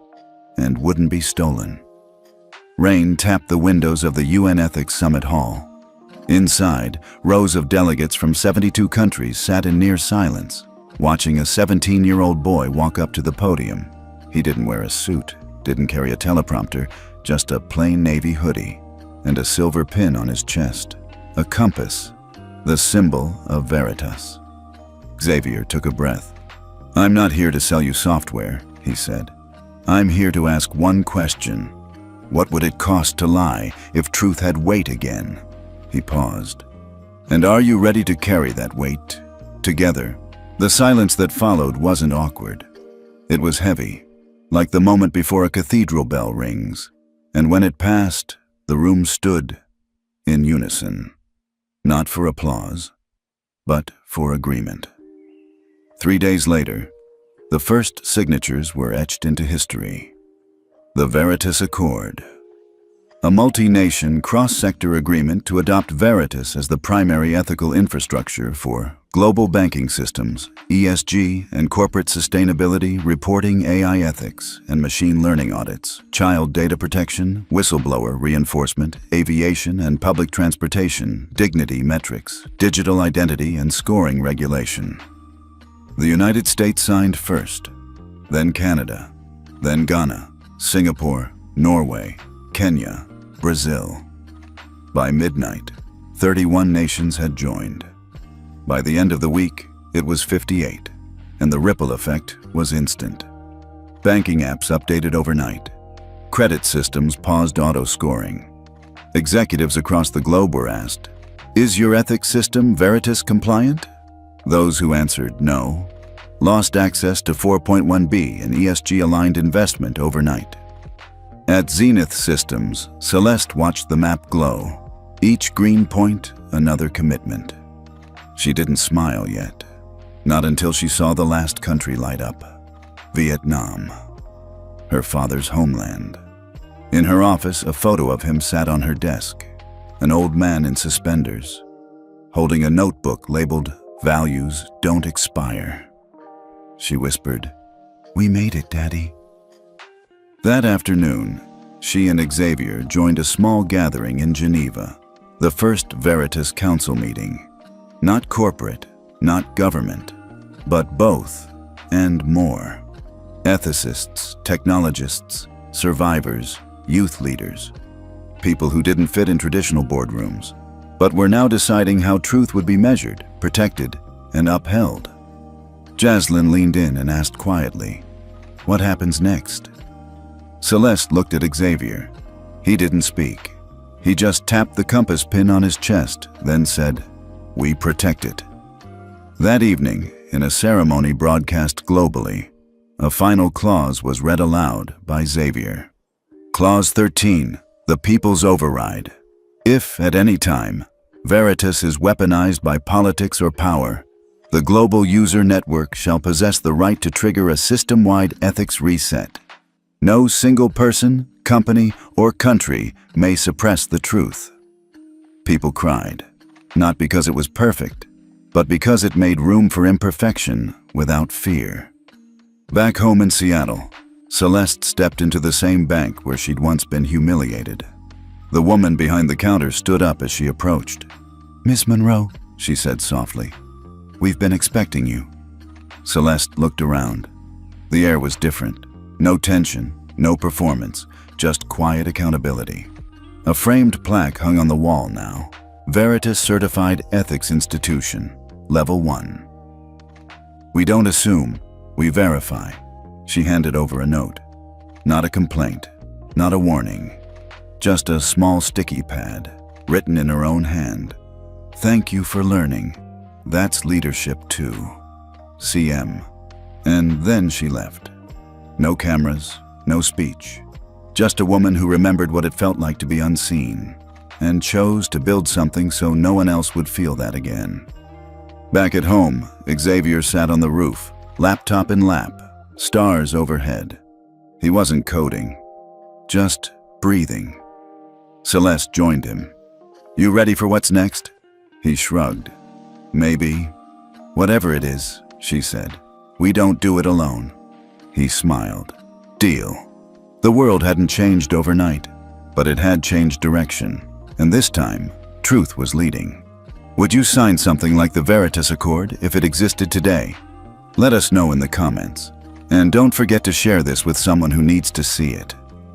and wouldn't be stolen. Rain tapped the windows of the UN Ethics Summit Hall. Inside, rows of delegates from 72 countries sat in near silence, watching a 17-year-old boy walk up to the podium. He didn't wear a suit, didn't carry a teleprompter, just a plain navy hoodie and a silver pin on his chest, a compass, the symbol of Veritas. Xavier took a breath. "I'm not here to sell you software," he said. "I'm here to ask one question. What would it cost to lie if truth had weight again?" He paused. "And are you ready to carry that weight together?" The silence that followed wasn't awkward. It was heavy, like the moment before a cathedral bell rings, and when it passed, the room stood in unison, not for applause, but for agreement. 3 days later, the first signatures were etched into history. The Veritas Accord, a multi-nation, cross-sector agreement to adopt Veritas as the primary ethical infrastructure for global banking systems, ESG and corporate sustainability, reporting, AI ethics, and machine learning audits, child data protection, whistleblower reinforcement, aviation and public transportation, dignity metrics, digital identity and scoring regulation. The United States signed first, then Canada, then Ghana, Singapore, Norway, Kenya, Brazil. By midnight, 31 nations had joined. By the end of the week, it was 58, and the ripple effect was instant. Banking apps updated overnight. Credit systems paused auto-scoring. Executives across the globe were asked, "Is your ethics system Veritas compliant?" Those who answered no lost access to 4.1B and ESG-aligned investment overnight. At Zenith Systems, Celeste watched the map glow. Each green point, another commitment. She didn't smile yet, not until she saw the last country light up. Vietnam, her father's homeland. In her office, a photo of him sat on her desk, an old man in suspenders, holding a notebook labeled Values don't expire. She whispered, "We made it, Daddy." That afternoon, she and Xavier joined a small gathering in Geneva, the first Veritas Council meeting. Not corporate, not government, but both and more. Ethicists, technologists, survivors, youth leaders, people who didn't fit in traditional boardrooms, but were now deciding how truth would be measured, protected, and upheld. Jaslyn leaned in and asked quietly, "What happens next?" Celeste looked at Xavier. He didn't speak. He just tapped the compass pin on his chest, then said, "We protect it." That evening, in a ceremony broadcast globally, a final clause was read aloud by Xavier. Clause 13, the People's Override. If, at any time, Veritas is weaponized by politics or power, the global user network shall possess the right to trigger a system-wide ethics reset. No single person, company, or country may suppress the truth. People cried, not because it was perfect, but because it made room for imperfection without fear. Back home in Seattle, Celeste stepped into the same bank where she'd once been humiliated. The woman behind the counter stood up as she approached. "Miss Monroe," she said softly, "we've been expecting you." Celeste looked around. The air was different. No tension, no performance, just quiet accountability. A framed plaque hung on the wall now. Veritas Certified Ethics Institution, Level 1. "We don't assume, we verify." She handed over a note. Not a complaint, not a warning, just a small sticky pad, written in her own hand. "Thank you for learning. That's leadership too. CM." And then she left. No cameras, no speech. Just a woman who remembered what it felt like to be unseen, and chose to build something so no one else would feel that again. Back at home, Xavier sat on the roof, laptop in lap, stars overhead. He wasn't coding, just breathing. Celeste joined him. "You ready for what's next?" He shrugged. "Maybe. Whatever it is," she said, "we don't do it alone." He smiled. Deal. The world hadn't changed overnight, but it had changed direction, and this time, truth was leading. Would you sign something like the Veritas Accord if it existed today? Let us know in the comments. And don't forget to share this with someone who needs to see it.